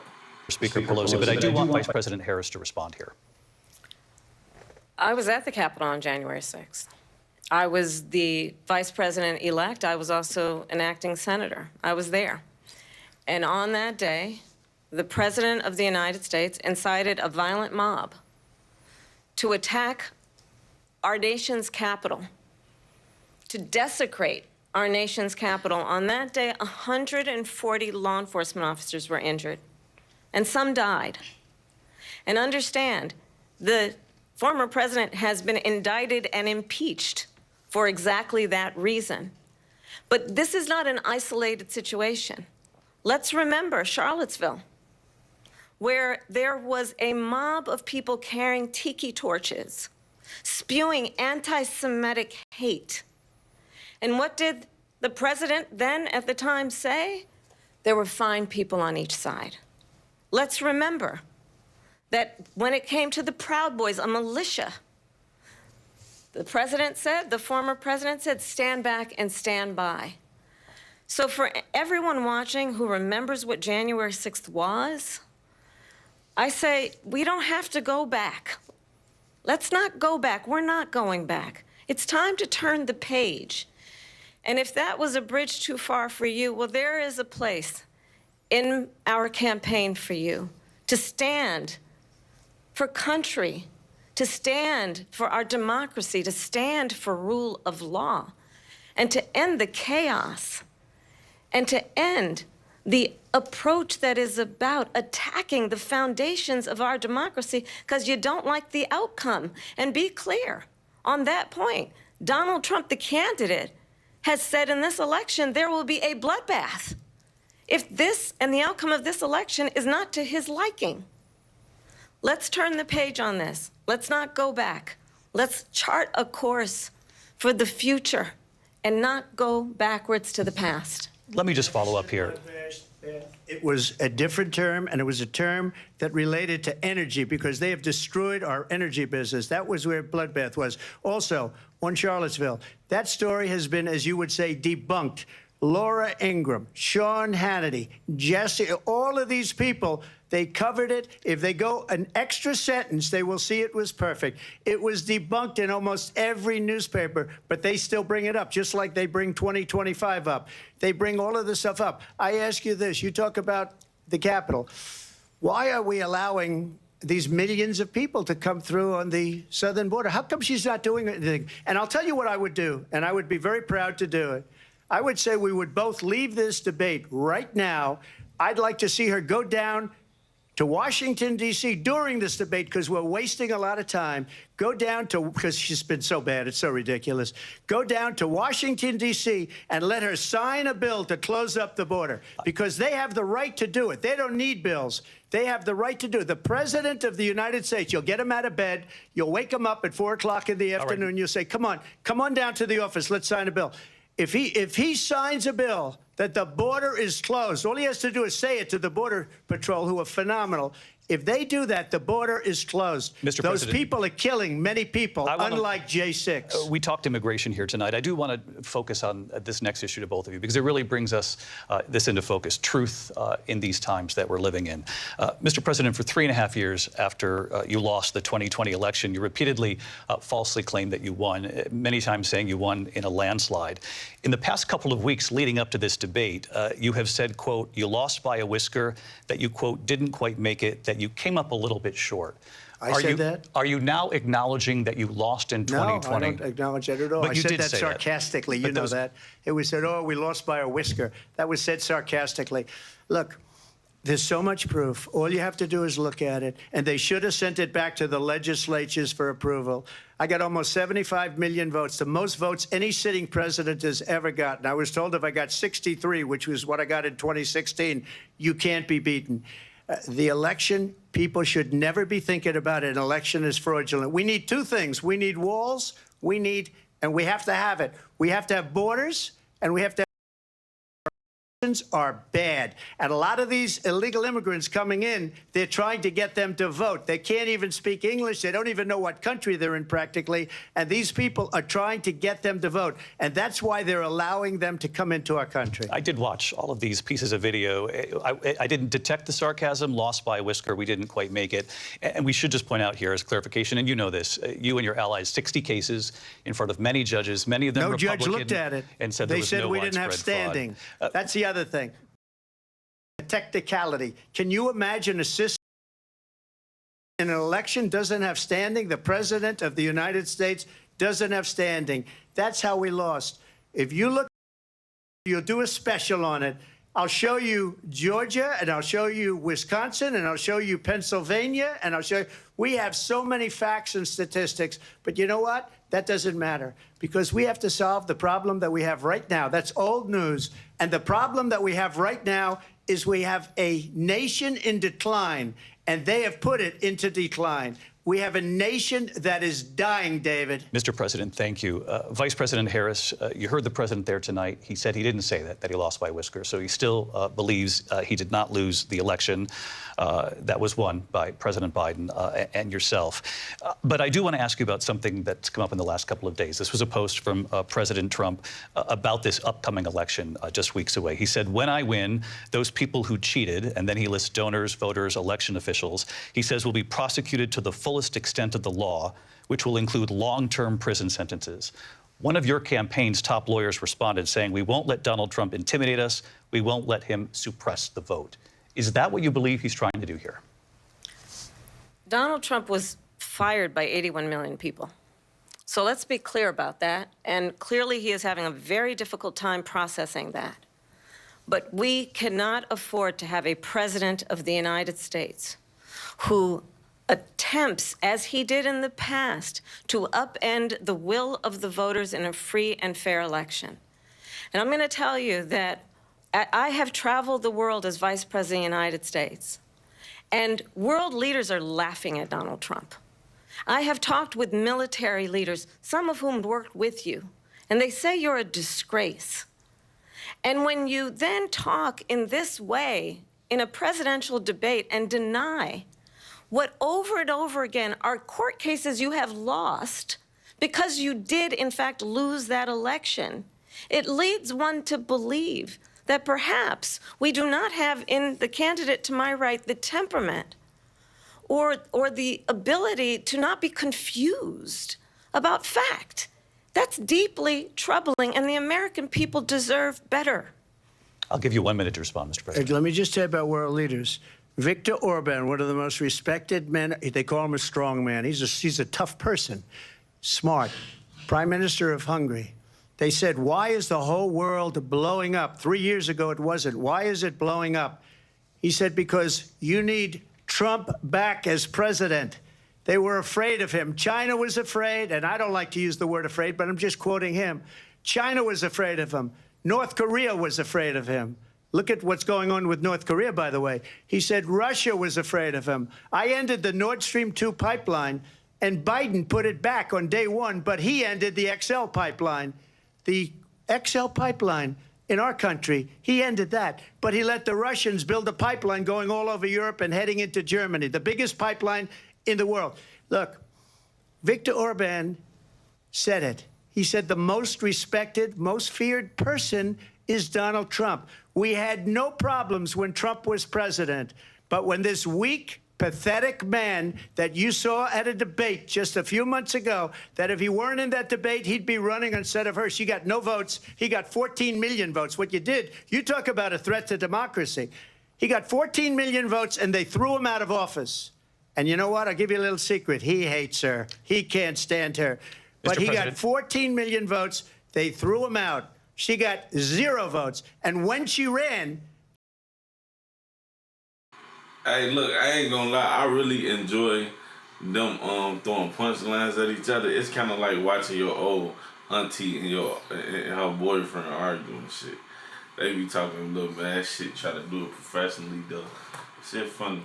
[SPEAKER 2] Speaker Pelosi, but I do want Vice President Harris to respond here.
[SPEAKER 4] I was at the Capitol on January 6th. I was the vice president-elect. I was also an acting senator. I was there. And on that day, the President of the United States incited a violent mob to attack our nation's capital, to desecrate our nation's capital. On that day, 140 law enforcement officers were injured, and some died. And understand, the former president has been indicted and impeached for exactly that reason. But this is not an isolated situation. Let's remember Charlottesville, where there was a mob of people carrying tiki torches, spewing anti-Semitic hate. And what did the president then at the time say? There were fine people on each side. Let's remember that when it came to the Proud Boys, a militia, the president said, the former president said, stand back and stand by. So for everyone watching who remembers what January 6th was, I say, we don't have to go back. Let's not go back. We're not going back. It's time to turn the page. And if that was a bridge too far for you, well, there is a place in our campaign for you to stand for country, to stand for our democracy, to stand for rule of law, and to end the chaos, and to end the approach that is about attacking the foundations of our democracy because you don't like the outcome. And be clear on that point. Donald Trump, the candidate, has said in this election there will be a bloodbath if this and the outcome of this election is not to his liking. Let's turn the page on this. Let's not go back. Let's chart a course for the future and not go backwards to the past.
[SPEAKER 2] Let me just follow up here.
[SPEAKER 1] It was a different term, and it was a term that related to energy because they have destroyed our energy business. That was where bloodbath was. Also, on Charlottesville, that story has been, as you would say, debunked. Laura Ingraham, Sean Hannity, Jesse, all of these people, they covered it. If they go an extra sentence, they will see it was perfect. It was debunked in almost every newspaper, but they still bring it up, just like they bring 2025 up. They bring all of this stuff up. I ask you this. You talk about the Capitol. Why are we allowing these millions of people to come through on the southern border? How come she's not doing anything? And I'll tell you what I would do, and I would be very proud to do it. I would say we would both leave this debate right now. I'd like to see her go down to Washington, D.C. during this debate because we're wasting a lot of time. Go down to, because she's been so bad, it's so ridiculous. Go down to Washington, D.C. and let her sign a bill to close up the border because they have the right to do it. They don't need bills. They have the right to do it. The President of the United States, you'll get him out of bed. You'll wake him up at 4 o'clock in the afternoon. Right. You'll say, come on down to the office. Let's sign a bill. If he signs a bill that the border is closed, all he has to do is say it to the Border Patrol, who are phenomenal, If they do that, the border is closed.
[SPEAKER 2] Mr.
[SPEAKER 1] Those
[SPEAKER 2] President,
[SPEAKER 1] people are killing many people, unlike J6.
[SPEAKER 2] We talked immigration here tonight. I do want to focus on this next issue to both of you, because it really brings us this into focus, truth in these times that we're living in. Mr. President, for 3.5 years after you lost the 2020 election, you repeatedly falsely claimed that you won, many times saying you won in a landslide. In the past couple of weeks leading up to this debate, you have said, quote, you lost by a whisker, that you, quote, didn't quite make it, that you came up a little bit short.
[SPEAKER 1] I said that?
[SPEAKER 2] Are you now acknowledging that you lost in 2020?
[SPEAKER 1] No, I don't acknowledge that at all.
[SPEAKER 2] But
[SPEAKER 1] I
[SPEAKER 2] you
[SPEAKER 1] said
[SPEAKER 2] did
[SPEAKER 1] that
[SPEAKER 2] say
[SPEAKER 1] sarcastically.
[SPEAKER 2] That.
[SPEAKER 1] You know that. It was said, oh, we lost by a whisker. That was said sarcastically. Look, there's so much proof. All you have to do is look at it. And they should have sent it back to the legislatures for approval. I got almost 75 million votes, the most votes any sitting president has ever gotten. I was told if I got 63, which was what I got in 2016, you can't be beaten. The election, people should never be thinking about it. An election is fraudulent. We need two things. We need walls. And we have to have it. We have to have borders, and we have to have are bad. And a lot of these illegal immigrants coming in, they're trying to get them to vote. They can't even speak English. They don't even know what country they're in practically. And these people are trying to get them to vote. And that's why they're allowing them to come into our country.
[SPEAKER 2] I did watch all of these pieces of video. I didn't detect the sarcasm, lost by a whisker. We didn't quite make it. And we should just point out here as clarification, and you know this, you and your allies, 60 cases in front of many judges, many of them Republican.
[SPEAKER 1] No judge looked at it.
[SPEAKER 2] And said
[SPEAKER 1] they
[SPEAKER 2] there was
[SPEAKER 1] said
[SPEAKER 2] no
[SPEAKER 1] we didn't have
[SPEAKER 2] widespread
[SPEAKER 1] standing.
[SPEAKER 2] fraud.
[SPEAKER 1] That's the other thing. A technicality. Can you imagine a system in an election doesn't have standing? The president of the United States doesn't have standing. That's how we lost. If you look, you'll do a special on it. I'll show you Georgia, and I'll show you Wisconsin, and I'll show you Pennsylvania, and I'll show you. We have so many facts and statistics, but you know what? That doesn't matter, because we have to solve the problem that we have right now. That's old news. And the problem that we have right now is we have a nation in decline, and they have put it into decline. We have a nation that is dying, David.
[SPEAKER 2] Mr. President, thank you. Vice President Harris, you heard the president there tonight. He said he didn't say that he lost by a whisker. So he still believes he did not lose the election that was won by President Biden and yourself. But I do want to ask you about something that's come up in the last couple of days. This was a post from President Trump about this upcoming election just weeks away. He said, when I win, those people who cheated, and then he lists donors, voters, election officials, he says will be prosecuted to the fullest extent of the law, which will include long-term prison sentences. One of your campaign's top lawyers responded saying, we won't let Donald Trump intimidate us. We won't let him suppress the vote. Is that what you believe he's trying to do here?
[SPEAKER 4] Donald Trump was fired by 81 million people. So let's be clear about that. And clearly he is having a very difficult time processing that. But we cannot afford to have a president of the United States who attempts, as he did in the past, to upend the will of the voters in a free and fair election. And I'm going to tell you that I have traveled the world as Vice President of the United States, and world leaders are laughing at Donald Trump. I have talked with military leaders, some of whom worked with you, and they say you're a disgrace. And when you then talk in this way in a presidential debate and deny what over and over again are court cases you have lost because you did, in fact, lose that election, it leads one to believe that perhaps we do not have in the candidate to my right the temperament or the ability to not be confused about fact. That's deeply troubling, and the American people deserve better.
[SPEAKER 2] I'll give you 1 minute to respond, Mr. President.
[SPEAKER 1] Let me just say about world leaders. Viktor Orban, one of the most respected men, they call him a strong man. He's a tough person, smart, Prime Minister of Hungary. They said, why is the whole world blowing up? 3 years ago it wasn't. Why is it blowing up? He said, because you need Trump back as president. They were afraid of him. China was afraid, and I don't like to use the word afraid, but I'm just quoting him. China was afraid of him. North Korea was afraid of him. Look at what's going on with North Korea, by the way. He said Russia was afraid of him. I ended the Nord Stream 2 pipeline, and Biden put it back on day one, but he ended the XL pipeline. The XL pipeline in our country, he ended that. But he let the Russians build a pipeline going all over Europe and heading into Germany, the biggest pipeline in the world. Look, Viktor Orban said it. He said the most respected, most feared person is Donald Trump. We had no problems when Trump was president, but when this weak, pathetic man that you saw at a debate just a few months ago, that if he weren't in that debate, he'd be running instead of her. She got no votes. He got 14 million votes. What you did, you talk about a threat to democracy. He got 14 million votes, and they threw him out of office. And you know what? I'll give you a little secret. He hates her. He can't stand her. But he got 14 million votes. They threw him out. She got 0 votes. And when she ran...
[SPEAKER 5] Hey, look, I ain't gonna lie. I really enjoy them throwing punchlines at each other. It's kind of like watching your old auntie and her boyfriend arguing and shit. They be talking a little bad shit, try to do it professionally, though. Shit funny.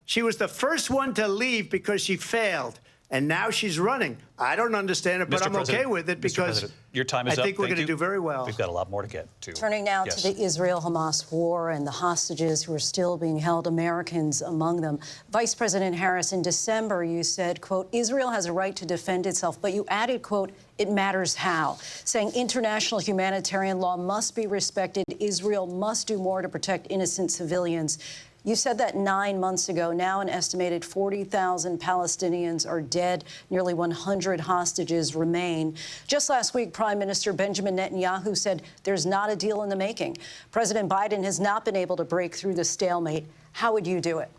[SPEAKER 1] She was the first one to leave because she failed. And now she's running. I don't understand it, but I'm okay with it because
[SPEAKER 2] your time is
[SPEAKER 1] I think
[SPEAKER 2] up.
[SPEAKER 1] we're going to do very well.
[SPEAKER 2] We've got a lot more to get to.
[SPEAKER 3] Turning now to the Israel-Hamas war and the hostages who are still being held, Americans among them. Vice President Harris, in December, you said, quote, Israel has a right to defend itself, but you added, quote, it matters how, saying international humanitarian law must be respected. Israel must do more to protect innocent civilians. You said that 9 months ago. Now an estimated 40,000 Palestinians are dead. Nearly 100 hostages remain. Just last week, Prime Minister Benjamin Netanyahu said there's not a deal in the making. President Biden has not been able to break through the stalemate. How would you do it?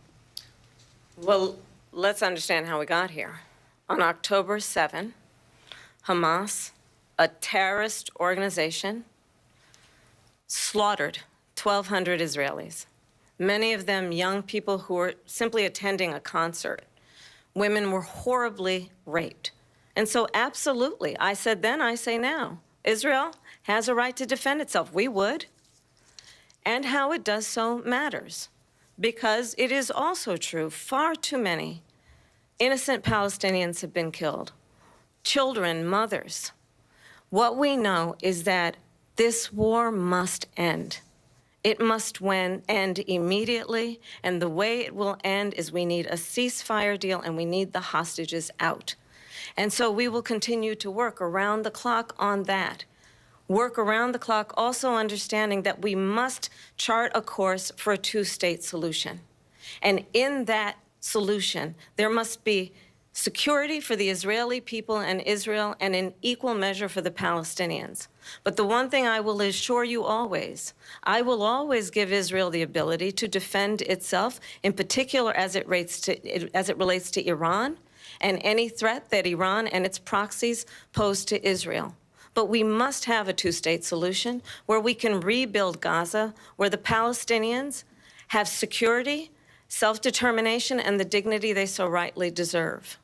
[SPEAKER 4] Well, let's understand how we got here. On October 7, Hamas, a terrorist organization, slaughtered 1,200 Israelis. Many of them young people who were simply attending a concert. Women were horribly raped. And so absolutely, I said then, I say now, Israel has a right to defend itself. We would. And how it does so matters. Because it is also true, far too many innocent Palestinians have been killed. Children, mothers. What we know is that this war must end. It must end immediately, and the way it will end is we need a ceasefire deal and we need the hostages out. And so we will continue to work around the clock on that. Work around the clock, also understanding that we must chart a course for a two-state solution. And in that solution, there must be security for the Israeli people and Israel, and in equal measure for the Palestinians. But the one thing I will assure you always, I will always give Israel the ability to defend itself, in particular as it relates to Iran and any threat that Iran and its proxies pose to Israel. But we must have a two-state solution where we can rebuild Gaza, where the Palestinians have security, self-determination, and the dignity they so rightly deserve.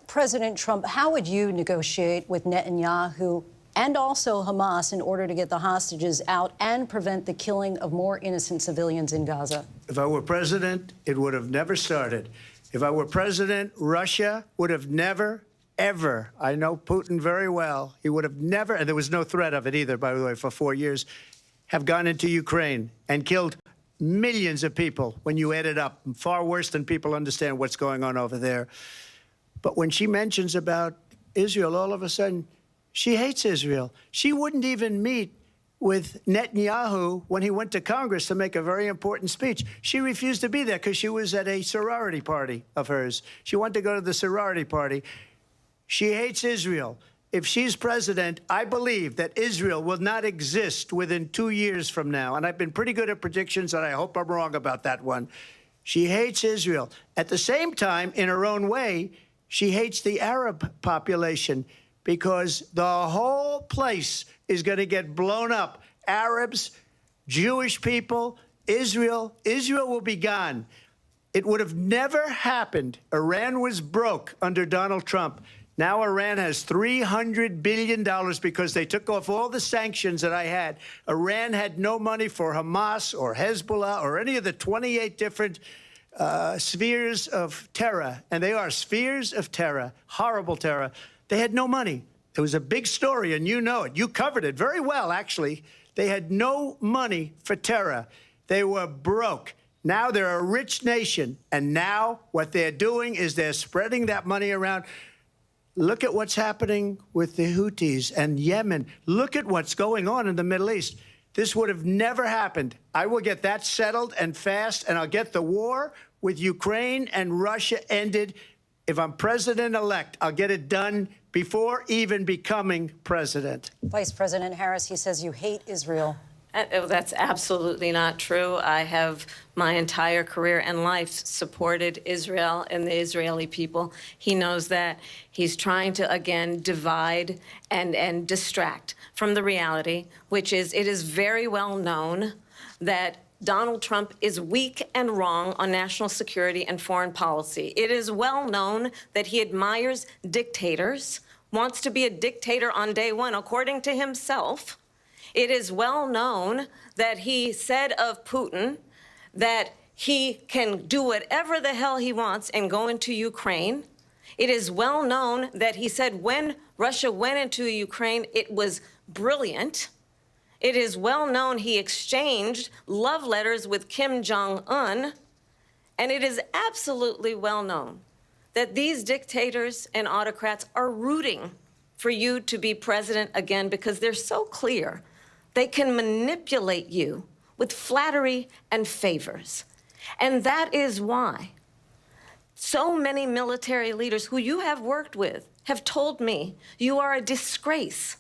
[SPEAKER 3] President Trump, how would you negotiate with Netanyahu and also Hamas in order to get the hostages out and prevent the killing of more innocent civilians in Gaza?
[SPEAKER 1] If I were president, it would have never started. If I were president, Russia would have never, ever, I know Putin very well, he would have never, and there was no threat of it either, by the way, for 4 years, have gone into Ukraine and killed millions of people when you add it up, far worse than people understand what's going on over there. But when she mentions about Israel, all of a sudden, she hates Israel. She wouldn't even meet with Netanyahu when he went to Congress to make a very important speech. She refused to be there because she was at a sorority party of hers. She wanted to go to the sorority party. She hates Israel. If she's president, I believe that Israel will not exist within 2 years from now. And I've been pretty good at predictions, and I hope I'm wrong about that one. She hates Israel. At the same time, in her own way, she hates the Arab population because the whole place is going to get blown up. Arabs, Jewish people, Israel. Israel will be gone. It would have never happened. Iran was broke under Donald Trump. Now Iran has $300 billion because they took off all the sanctions that I had. Iran had no money for Hamas or Hezbollah or any of the 28 different spheres of terror. And they are spheres of terror, horrible terror. They had no money. It was a big story, and you know it. You covered it very well, actually. They had no money for terror. They were broke. Now they're a rich nation, and now what they're doing is they're spreading that money around. Look at what's happening with the Houthis and Yemen. Look at what's going on in the Middle East. This would have never happened. I will get that settled and fast, and I'll get the war with Ukraine and Russia ended. If I'm president-elect, I'll get it done before even becoming president.
[SPEAKER 3] Vice President Harris, he says you hate Israel.
[SPEAKER 4] That's absolutely not true. I have my entire career and life supported Israel and the Israeli people. He knows that. He's trying to, again, divide and distract from the reality, which is it is very well known that Donald Trump is weak and wrong on national security and foreign policy. It is well known that he admires dictators, wants to be a dictator on day one, according to himself. It is well known that he said of Putin that he can do whatever the hell he wants and go into Ukraine. It is well known that he said when Russia went into Ukraine, it was brilliant. It is well known he exchanged love letters with Kim Jong-un. And it is absolutely well known that these dictators and autocrats are rooting for you to be president again because they're so clear. They can manipulate you with flattery and favors. And that is why so many military leaders who you have worked with have told me you are a disgrace.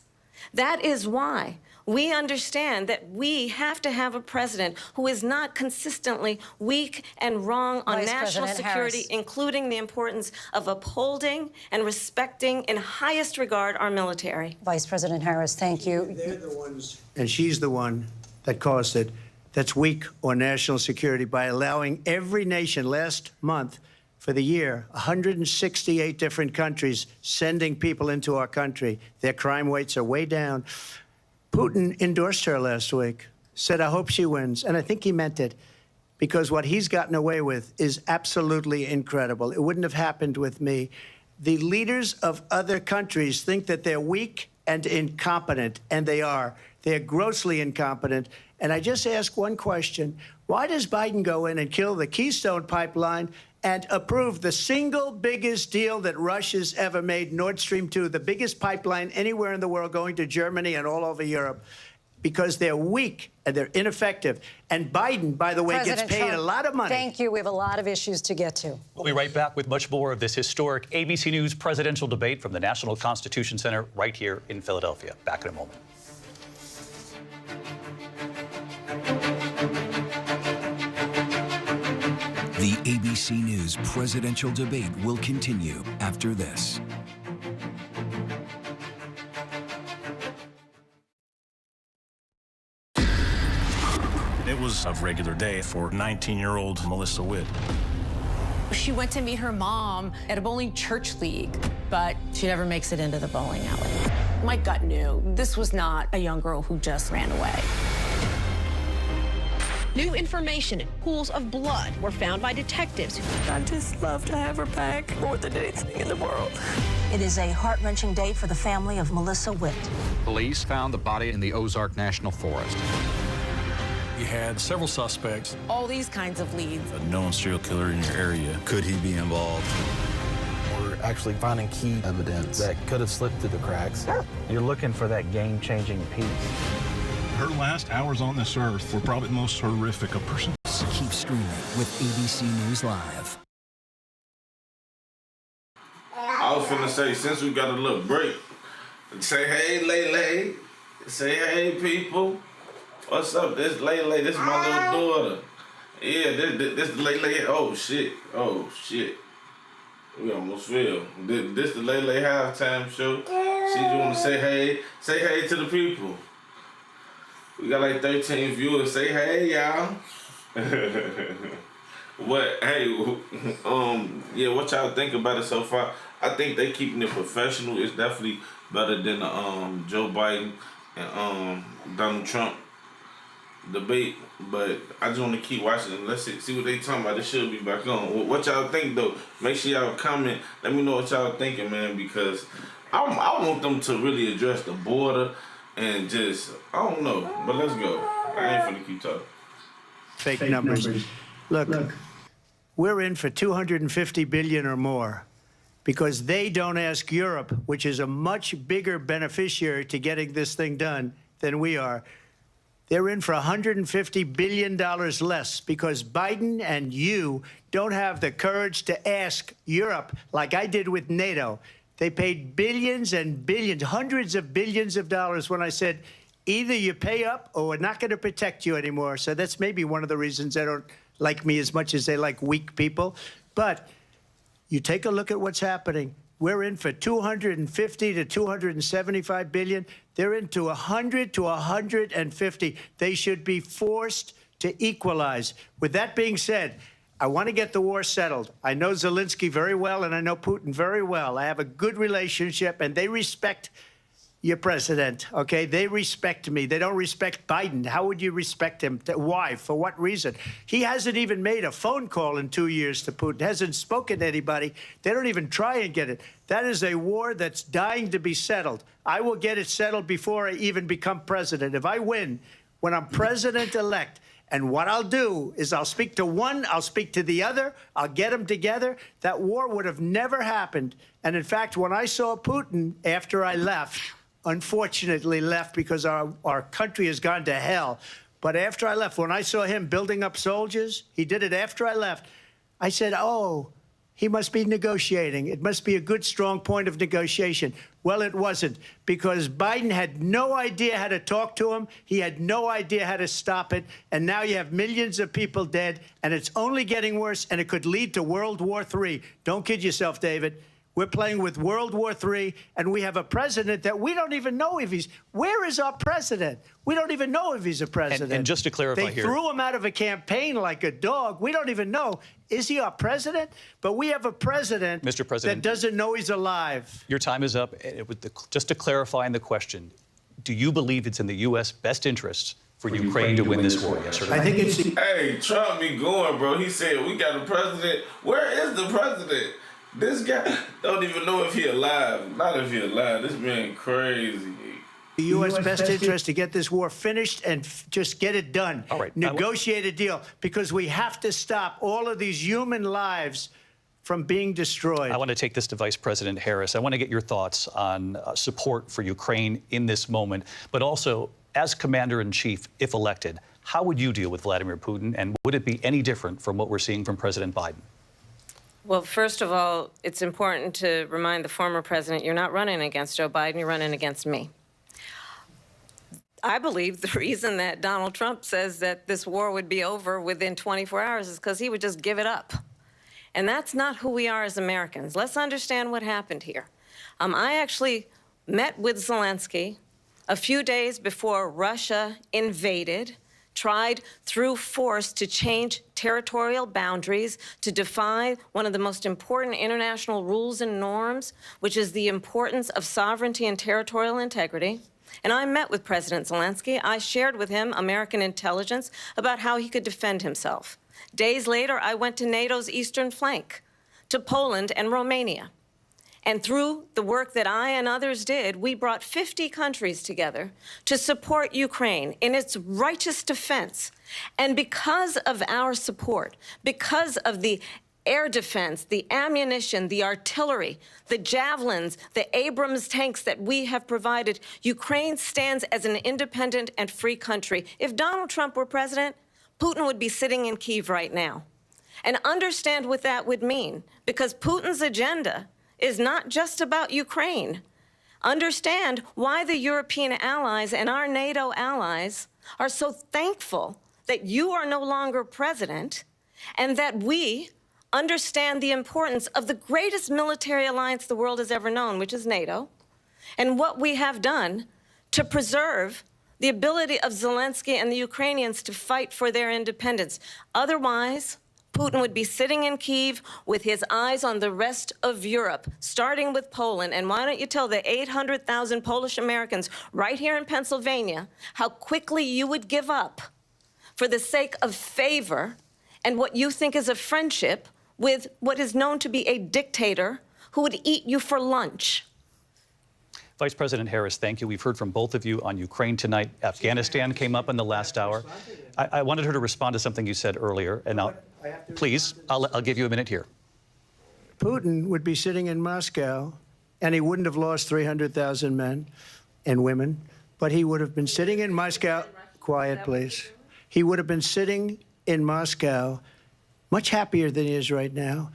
[SPEAKER 4] That is why we understand that we have to have a president who is not consistently weak and wrong on national security, including the importance of upholding and respecting in highest regard our military.
[SPEAKER 3] Vice President Harris, thank you.
[SPEAKER 1] They're the ones, and she's the one that caused it, that's weak on national security by allowing every nation last month for the year, 168 different countries sending people into our country. Their crime rates are way down. Putin endorsed her last week, said, I hope she wins. And I think he meant it, because what he's gotten away with is absolutely incredible. It wouldn't have happened with me. The leaders of other countries think that they're weak and incompetent, and they are. They're grossly incompetent. And I just ask one question. Why does Biden go in and kill the Keystone Pipeline and approve the single biggest deal that Russia's ever made, Nord Stream 2, the biggest pipeline anywhere in the world going to Germany and all over Europe? Because they're weak and they're ineffective. And Biden, by the way,
[SPEAKER 3] President
[SPEAKER 1] gets paid
[SPEAKER 3] Trump,
[SPEAKER 1] a lot of money.
[SPEAKER 3] Thank you. We have a lot of issues to get to.
[SPEAKER 2] We'll be right back with much more of this historic ABC News presidential debate from the National Constitution Center right here in Philadelphia. Back in a moment.
[SPEAKER 6] The ABC News presidential debate will continue after this.
[SPEAKER 7] It was a regular day for 19-year-old Melissa Witt.
[SPEAKER 8] She went to meet her mom at a bowling church league, but she never makes it into the bowling alley. My gut knew this was not a young girl who just ran away.
[SPEAKER 9] New information and pools of blood were found by detectives.
[SPEAKER 10] I'd just love to have her back more than anything in the world.
[SPEAKER 11] It is a heart-wrenching day for the family of Melissa Witt.
[SPEAKER 12] Police found the body in the Ozark National Forest.
[SPEAKER 7] You had several suspects.
[SPEAKER 8] All these kinds of leads.
[SPEAKER 7] A known serial killer in your area.
[SPEAKER 13] Could he be involved?
[SPEAKER 14] We're actually finding key evidence that could have slipped through the cracks. You're looking for that game-changing piece.
[SPEAKER 15] Her last hours on this earth were probably the most horrific a person.
[SPEAKER 6] Keep streaming with ABC News Live.
[SPEAKER 5] I was finna say, since we got a little break, say hey, Lele. Say hey, people. What's up? This Lele. This is my little daughter. Yeah, this Lele. Oh shit. Oh shit. We almost fell. This the Lele halftime show. She just want to say hey. Say hey to the people. We got like 13 viewers. Say hey, y'all. What? Hey, yeah. What y'all think about it so far? I think they keeping it professional. It's definitely better than the Joe Biden and Donald Trump debate. But I just want to keep watching them. Let's see what they talking about. They should be back on. What y'all think though? Make sure y'all comment. Let me know what y'all thinking, man. Because I want them to really address the border and just, I don't know, but let's go. I ain't finna keep talking.
[SPEAKER 1] Fake numbers. Look, we're in for 250 billion or more because they don't ask Europe, which is a much bigger beneficiary to getting this thing done than we are. They're in for $150 billion less because Biden and you don't have the courage to ask Europe like I did with NATO. They paid billions and billions, hundreds of billions of dollars when I said, either you pay up or we're not going to protect you anymore. So that's maybe one of the reasons they don't like me as much as they like weak people. But you take a look at what's happening. We're in for 250 to 275 billion. They're into 100 to 150. They should be forced to equalize. With that being said, I want to get the war settled. I know Zelensky very well, and I know Putin very well. I have a good relationship, and they respect your president, okay? They respect me. They don't respect Biden. How would you respect him? Why? For what reason? He hasn't even made a phone call in 2 years to Putin, hasn't spoken to anybody. They don't even try and get it. That is a war that's dying to be settled. I will get it settled before I even become president. If I win, when I'm president-elect, and what I'll do is I'll speak to one, I'll speak to the other, I'll get them together. That war would have never happened. And in fact, when I saw Putin after I left, unfortunately left because our country has gone to hell. But after I left, when I saw him building up soldiers, he did it after I left, I said, oh, he must be negotiating. It must be a good, strong point of negotiation. Well, it wasn't, because Biden had no idea how to talk to him. He had no idea how to stop it. And now you have millions of people dead, and it's only getting worse, and it could lead to World War III. Don't kid yourself, David. We're playing with World War III, and we have a president that we don't even know if he's... Where is our president? We don't even know if he's a president.
[SPEAKER 2] And just to clarify
[SPEAKER 1] They threw him out of a campaign like a dog. We don't even know. Is he our president? But we have a president,
[SPEAKER 2] Mr. President,
[SPEAKER 1] that doesn't know he's alive.
[SPEAKER 2] Your time is up. Just to clarify in the question, do you believe it's in the U.S. best interests for Ukraine to win this war? Yes or no?
[SPEAKER 1] I think it's...
[SPEAKER 5] Hey, Trump be going, bro. He said, we got a president. Where is the president? This guy don't even know if he alive. Not if he alive. This man crazy.
[SPEAKER 1] The U.S. best interest to get this war finished and just get it done.
[SPEAKER 2] All right.
[SPEAKER 1] Negotiate a deal, because we have to stop all of these human lives from being destroyed.
[SPEAKER 2] I want to take this to Vice President Harris. I want to get your thoughts on support for Ukraine in this moment, but also as Commander-in-Chief, if elected, how would you deal with Vladimir Putin, and would it be any different from what we're seeing from President Biden?
[SPEAKER 4] Well, first of all, it's important to remind the former president you're not running against Joe Biden, you're running against me. I believe the reason that Donald Trump says that this war would be over within 24 hours is because he would just give it up. And that's not who we are as Americans. Let's understand what happened here. I actually met with Zelensky a few days before Russia invaded, tried through force to change territorial boundaries, to defy one of the most important international rules and norms, which is the importance of sovereignty and territorial integrity. And I met with President Zelensky. I shared with him American intelligence about how he could defend himself. Days later, I went to NATO's eastern flank, to Poland and Romania. And through the work that I and others did, we brought 50 countries together to support Ukraine in its righteous defense. And because of our support, because of the air defense, the ammunition, the artillery, the javelins, the Abrams tanks that we have provided, Ukraine stands as an independent and free country. If Donald Trump were president, Putin would be sitting in Kyiv right now. And understand what that would mean, because Putin's agenda is not just about Ukraine. Understand why the European allies and our NATO allies are so thankful that you are no longer president, and that we understand the importance of the greatest military alliance the world has ever known, which is NATO, and what we have done to preserve the ability of Zelensky and the Ukrainians to fight for their independence. Otherwise, Putin would be sitting in Kyiv with his eyes on the rest of Europe, starting with Poland. And why don't you tell the 800,000 Polish Americans right here in Pennsylvania how quickly you would give up for the sake of favor and what you think is a friendship with what is known to be a dictator who would eat you for lunch.
[SPEAKER 2] Vice President Harris, thank you. We've heard from both of you on Ukraine tonight. Afghanistan came up in the last hour. I wanted her to respond to something you said earlier, and I'll give you a minute here.
[SPEAKER 1] Putin would be sitting in Moscow, and he wouldn't have lost 300,000 men and women, but he would have been sitting in Moscow. Quiet, please. He would have been sitting in Moscow much happier than he is right now.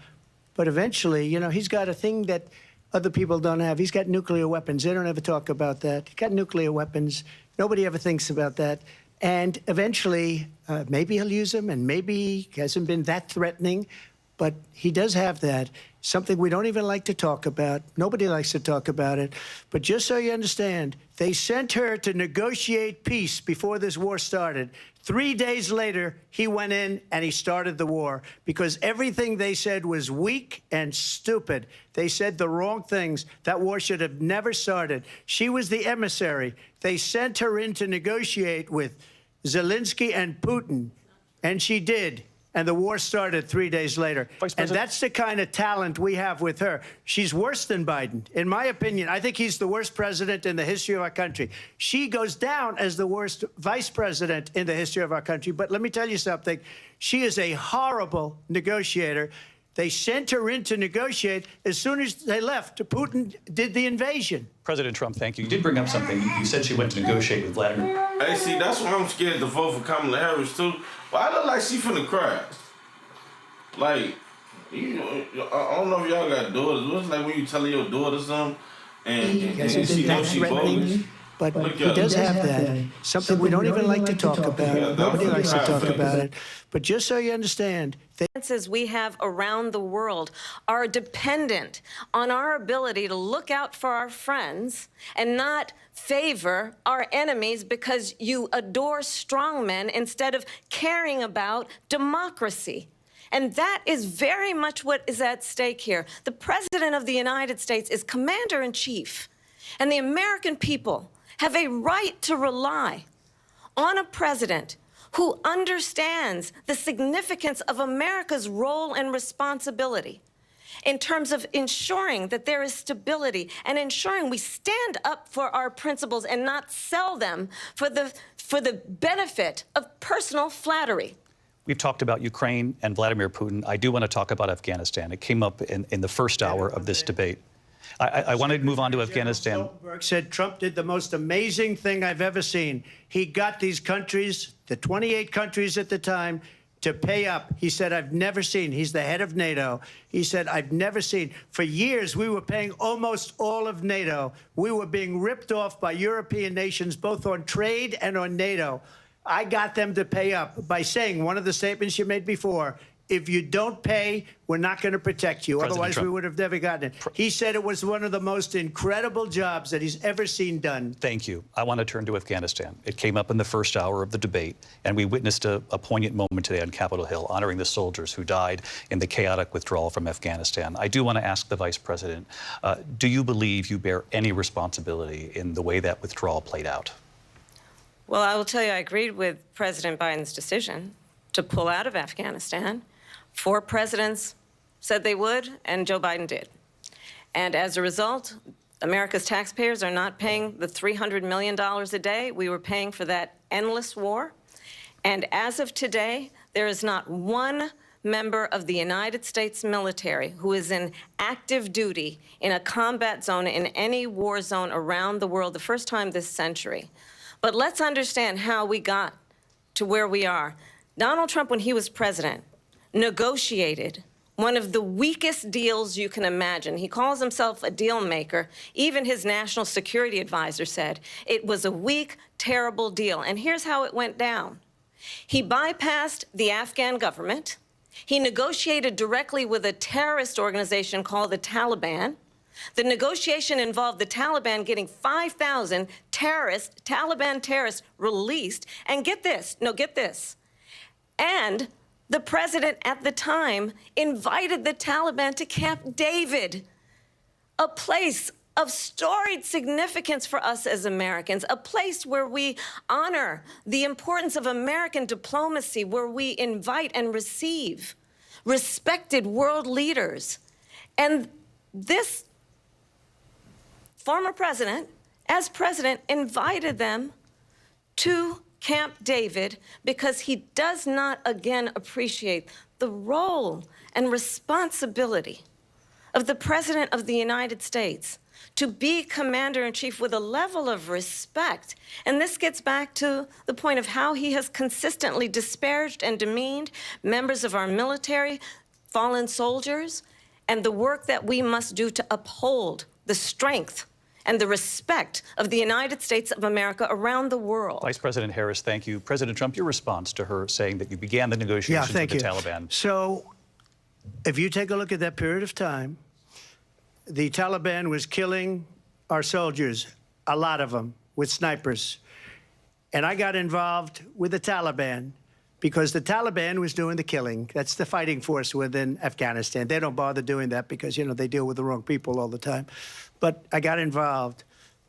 [SPEAKER 1] But eventually, you know, he's got a thing that other people don't have. He's got nuclear weapons. They don't ever talk about that. He's got nuclear weapons. Nobody ever thinks about that. And eventually, maybe he'll use them, and maybe he hasn't been that threatening. But he does have that, something we don't even like to talk about. Nobody likes to talk about it. But just so you understand, they sent her to negotiate peace before this war started. 3 days later, he went in and he started the war because everything they said was weak and stupid. They said the wrong things. That war should have never started. She was the emissary. They sent her in to negotiate with Zelensky and Putin, and she did. And the war started 3 days later. And that's the kind of talent we have with her. She's worse than Biden. In my opinion, I think he's the worst president in the history of our country. She goes down as the worst vice president in the history of our country. But let me tell you something. She is a horrible negotiator. They sent her in to negotiate. As soon as they left, Putin did the invasion.
[SPEAKER 2] President Trump, thank you. You did bring up something. You said she went to negotiate with Vladimir.
[SPEAKER 5] Hey, see, that's why I'm scared to vote for Kamala Harris, too. But I look like she finna cry. Like, you know, I don't know if y'all got daughters. What's like when you telling your daughter something and she knows she bogus?
[SPEAKER 1] But he does have that, something we don't even like to talk about. Nobody likes to talk about it. But just so you understand,
[SPEAKER 4] we have around the world are dependent on our ability to look out for our friends and not favor our enemies because you adore strongmen instead of caring about democracy. And that is very much what is at stake here. The President of the United States is commander-in-chief, and the American people have a right to rely on a president who understands the significance of America's role and responsibility in terms of ensuring that there is stability and ensuring we stand up for our principles and not sell them for the benefit of personal flattery.
[SPEAKER 2] We've talked about Ukraine and Vladimir Putin. I do want to talk about Afghanistan. It came up in the first hour of this debate. I want to move on to Afghanistan.
[SPEAKER 1] Stoltenberg said Trump did the most amazing thing I've ever seen. He got these countries, the 28 countries at the time, to pay up. He said, I've never seen. He's the head of NATO. He said, I've never seen. For years, we were paying almost all of NATO. We were being ripped off by European nations, both on trade and on NATO. I got them to pay up by saying one of the statements you made before, if you don't pay, we're not going to protect you. Otherwise, we would have never gotten it. He said it was one of the most incredible jobs that he's ever seen done.
[SPEAKER 2] Thank you. I want to turn to Afghanistan. It came up in the first hour of the debate, and we witnessed a poignant moment today on Capitol Hill, honoring the soldiers who died in the chaotic withdrawal from Afghanistan. I do want to ask the Vice President, do you believe you bear any responsibility in the way that withdrawal played out?
[SPEAKER 4] Well, I will tell you, I agreed with President Biden's decision to pull out of Afghanistan. 4 presidents said they would, and Joe Biden did. And as a result, America's taxpayers are not paying the $300 million a day we were paying for that endless war. And as of today, there is not one member of the United States military who is in active duty in a combat zone in any war zone around the world, the first time this century. But let's understand how we got to where we are. Donald Trump, when he was president, negotiated one of the weakest deals you can imagine. He calls himself a deal maker. Even his national security advisor said it was a weak, terrible deal. And here's how it went down. He bypassed the Afghan government. He negotiated directly with a terrorist organization called the Taliban. The negotiation involved the Taliban getting 5,000 Taliban terrorists released. And get this, and the president at the time invited the Taliban to Camp David, a place of storied significance for us as Americans, a place where we honor the importance of American diplomacy, where we invite and receive respected world leaders. And this former president, as president, invited them to Camp David because he does not again appreciate the role and responsibility of the President of the United States to be commander-in-chief with a level of respect. And this gets back to the point of how he has consistently disparaged and demeaned members of our military, fallen soldiers, and the work that we must do to uphold the strength and the respect of the United States of America around the world.
[SPEAKER 2] Vice President Harris, thank you. President Trump, your response to her saying that you began the negotiations with the Taliban.
[SPEAKER 1] So if you take a look at that period of time, the Taliban was killing our soldiers, a lot of them, with snipers. And I got involved with the Taliban because the Taliban was doing the killing. That's the fighting force within Afghanistan. They don't bother doing that because, you know, they deal with the wrong people all the time. But I got involved.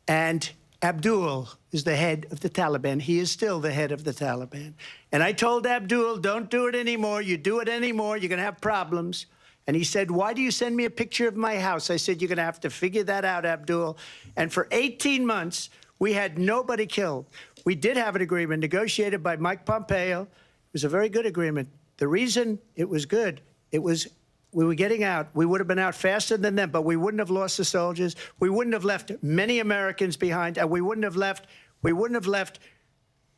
[SPEAKER 1] And Abdul is the head of the Taliban. He is still the head of the Taliban. And I told Abdul, don't do it anymore. You do it anymore, you're going to have problems. And he said, why do you send me a picture of my house? I said, you're going to have to figure that out, Abdul. And for 18 months, we had nobody killed. We did have an agreement negotiated by Mike Pompeo. It was a very good agreement. The reason it was good, it was we were getting out. We would have been out faster than them, but we wouldn't have lost the soldiers. We wouldn't have left many Americans behind, and we wouldn't have left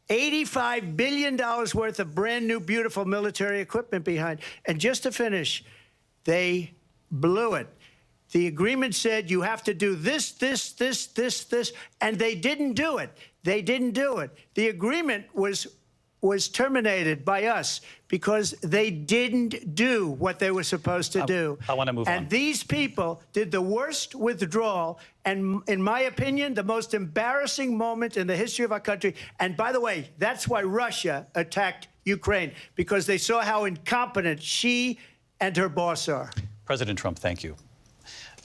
[SPEAKER 1] $85 billion worth of brand new, beautiful military equipment behind. And just to finish, they blew it. The agreement said you have to do this, this, this, this, this, and they didn't do it. They didn't do it. The agreement was terminated by us because they didn't do what they were supposed to do.
[SPEAKER 2] I want to move on.
[SPEAKER 1] And these people did the worst withdrawal and, in my opinion, the most embarrassing moment in the history of our country. And by the way, that's why Russia attacked Ukraine, because they saw how incompetent she and her boss are.
[SPEAKER 2] President Trump, thank you.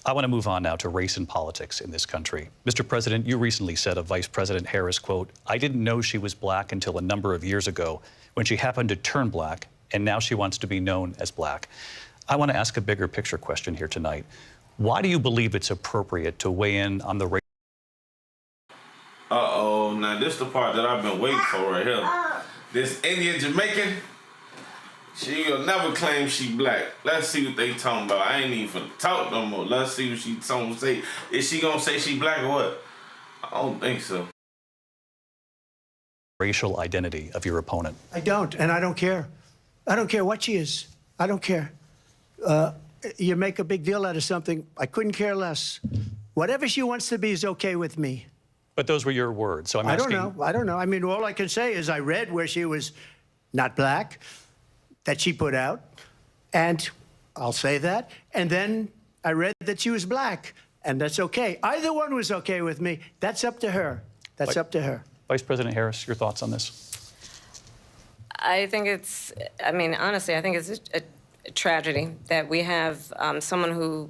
[SPEAKER 2] I want to move on now to race and politics in this country. Mr. President, you recently said of Vice President Harris, quote, I didn't know she was black until a number of years ago when she happened to turn black, and now she wants to be known as black. I want to ask a bigger picture question here tonight. Why do you believe it's appropriate to weigh in on the race?
[SPEAKER 5] Uh-oh, now this is the part that I've been waiting for right here. This Indian Jamaican, she'll never claim she black. Let's see what they talking about. I ain't even finna talk no more. Let's see what she gonna say. Is she gonna say she black or what? I don't think so.
[SPEAKER 2] Racial identity of your opponent.
[SPEAKER 1] I don't, and I don't care. I don't care what she is. I don't care. You make a big deal out of something. I couldn't care less. Whatever she wants to be is okay with me.
[SPEAKER 2] But those were your words, so I'm asking.
[SPEAKER 1] I don't know. I mean, all I can say is I read where she was not black, that she put out, and I'll say that. And then I read that she was black, and that's okay. Either one was okay with me. That's up to her. That's up to her.
[SPEAKER 2] Vice President Harris, your thoughts on this?
[SPEAKER 4] I think it's, I mean, honestly, I think it's a tragedy that we have someone who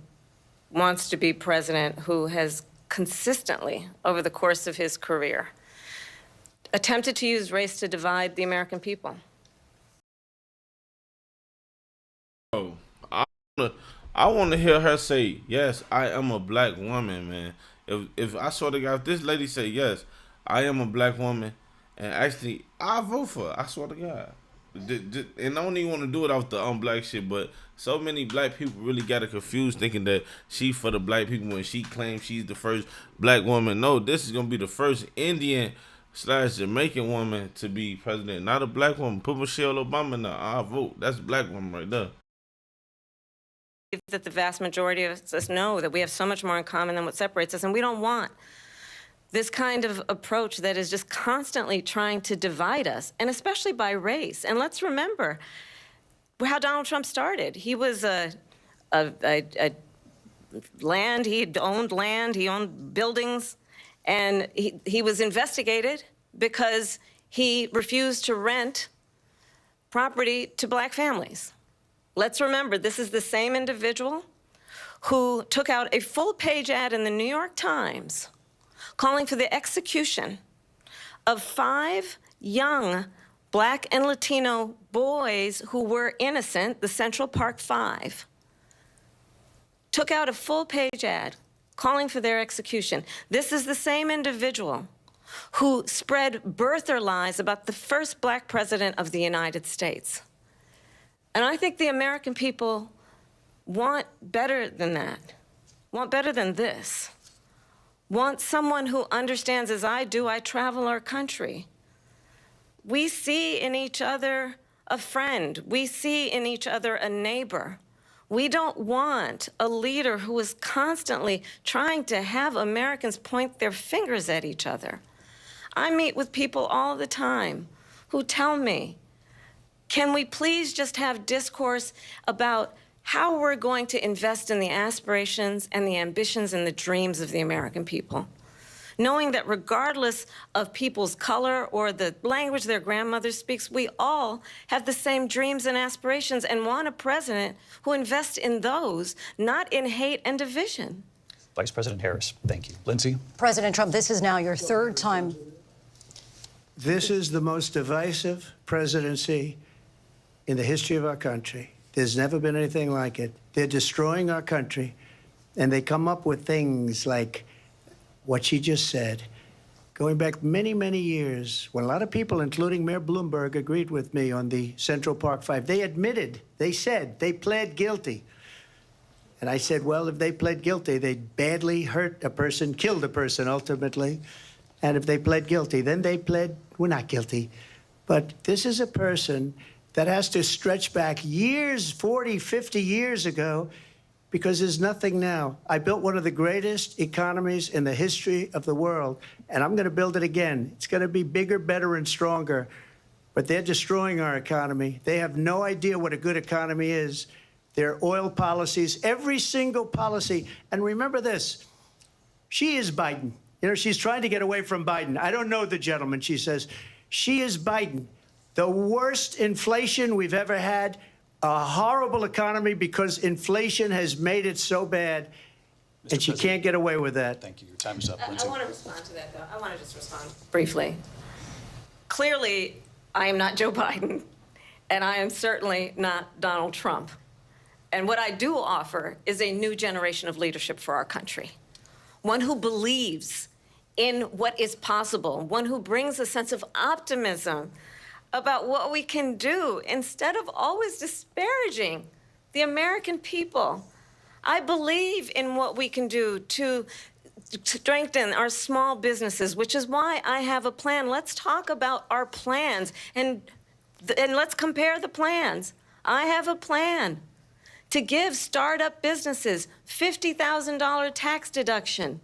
[SPEAKER 4] wants to be president who has consistently, over the course of his career, attempted to use race to divide the American people.
[SPEAKER 5] Oh, I want to hear her say, yes, I am a black woman, man. If I saw the guy, if this lady say, yes, I am a black woman, and actually, I vote for her. I swear to God. And I don't even want to do it off the unblack shit, but so many black people really got it confused thinking that she for the black people when she claims she's the first black woman. No, this is going to be the first Indian/Jamaican woman to be president, not a black woman. Put Michelle Obama in there. I'll vote. That's a black woman right there.
[SPEAKER 4] That the vast majority of us know that we have so much more in common than what separates us, and we don't want this kind of approach that is just constantly trying to divide us, and especially by race. And let's remember how Donald Trump started. He was land, he owned buildings, and he was investigated because he refused to rent property to black families. Let's remember, this is the same individual who took out a full-page ad in the New York Times calling for the execution of 5 young black and Latino boys who were innocent, the Central Park 5. Took out a full-page ad calling for their execution. This is the same individual who spread birther lies about the first black president of the United States. And I think the American people want better than that, want better than this, want someone who understands, as I do, I travel our country. We see in each other a friend. We see in each other a neighbor. We don't want a leader who is constantly trying to have Americans point their fingers at each other. I meet with people all the time who tell me, can we please just have discourse about how we're going to invest in the aspirations and the ambitions and the dreams of the American people? Knowing that regardless of people's color or the language their grandmother speaks, we all have the same dreams and aspirations and want a president who invests in those, not in hate and division.
[SPEAKER 2] Vice President Harris, thank you. Lindsay?
[SPEAKER 3] President Trump, this is now your third time.
[SPEAKER 1] This is the most divisive presidency in the history of our country. There's never been anything like it. They're destroying our country, and they come up with things like what she just said. Going back many, many years, when a lot of people, including Mayor Bloomberg, agreed with me on the Central Park Five, they admitted, they said, they pled guilty. And I said, well, if they pled guilty, they badly hurt a person, killed a person ultimately. And if they pled guilty, then they pled, we're not guilty. But this is a person that has to stretch back years, 40, 50 years ago, because there's nothing now. I built one of the greatest economies in the history of the world, and I'm going to build it again. It's going to be bigger, better, and stronger. But they're destroying our economy. They have no idea what a good economy is. Their oil policies, every single policy. And remember this, she is Biden. You know, she's trying to get away from Biden. I don't know the gentleman, she says. She is Biden. The worst inflation we've ever had, a horrible economy because inflation has made it so bad, and she can't get away with that.
[SPEAKER 2] Thank you. Your time is up,
[SPEAKER 4] I
[SPEAKER 2] Lindsay.
[SPEAKER 4] want to respond to that, though. I want to just respond briefly. Clearly, I am not Joe Biden, and I am certainly not Donald Trump. And what I do offer is a new generation of leadership for our country, one who believes in what is possible, one who brings a sense of optimism about what we can do instead of always disparaging the American people. I believe in what we can do to strengthen our small businesses, which is why I have a plan. Let's talk about our plans and let's compare the plans. I have a plan to give startup businesses $50,000 tax deduction,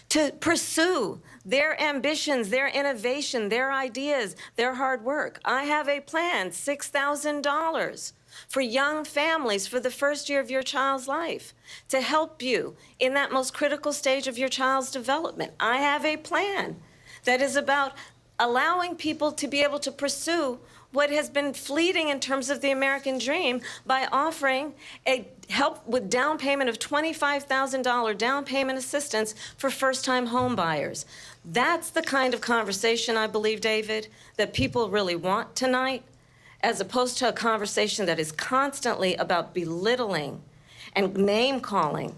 [SPEAKER 4] to pursue their ambitions, their innovation, their ideas, their hard work. I have a plan, $6,000 for young families for the first year of your child's life, to help you in that most critical stage of your child's development. I have a plan that is about allowing people to be able to pursue what has been fleeting in terms of the American dream by offering a help with down payment of $25,000 down payment assistance for first-time home buyers. That's the kind of conversation, I believe, David, that people really want tonight, as opposed to a conversation that is constantly about belittling and name-calling.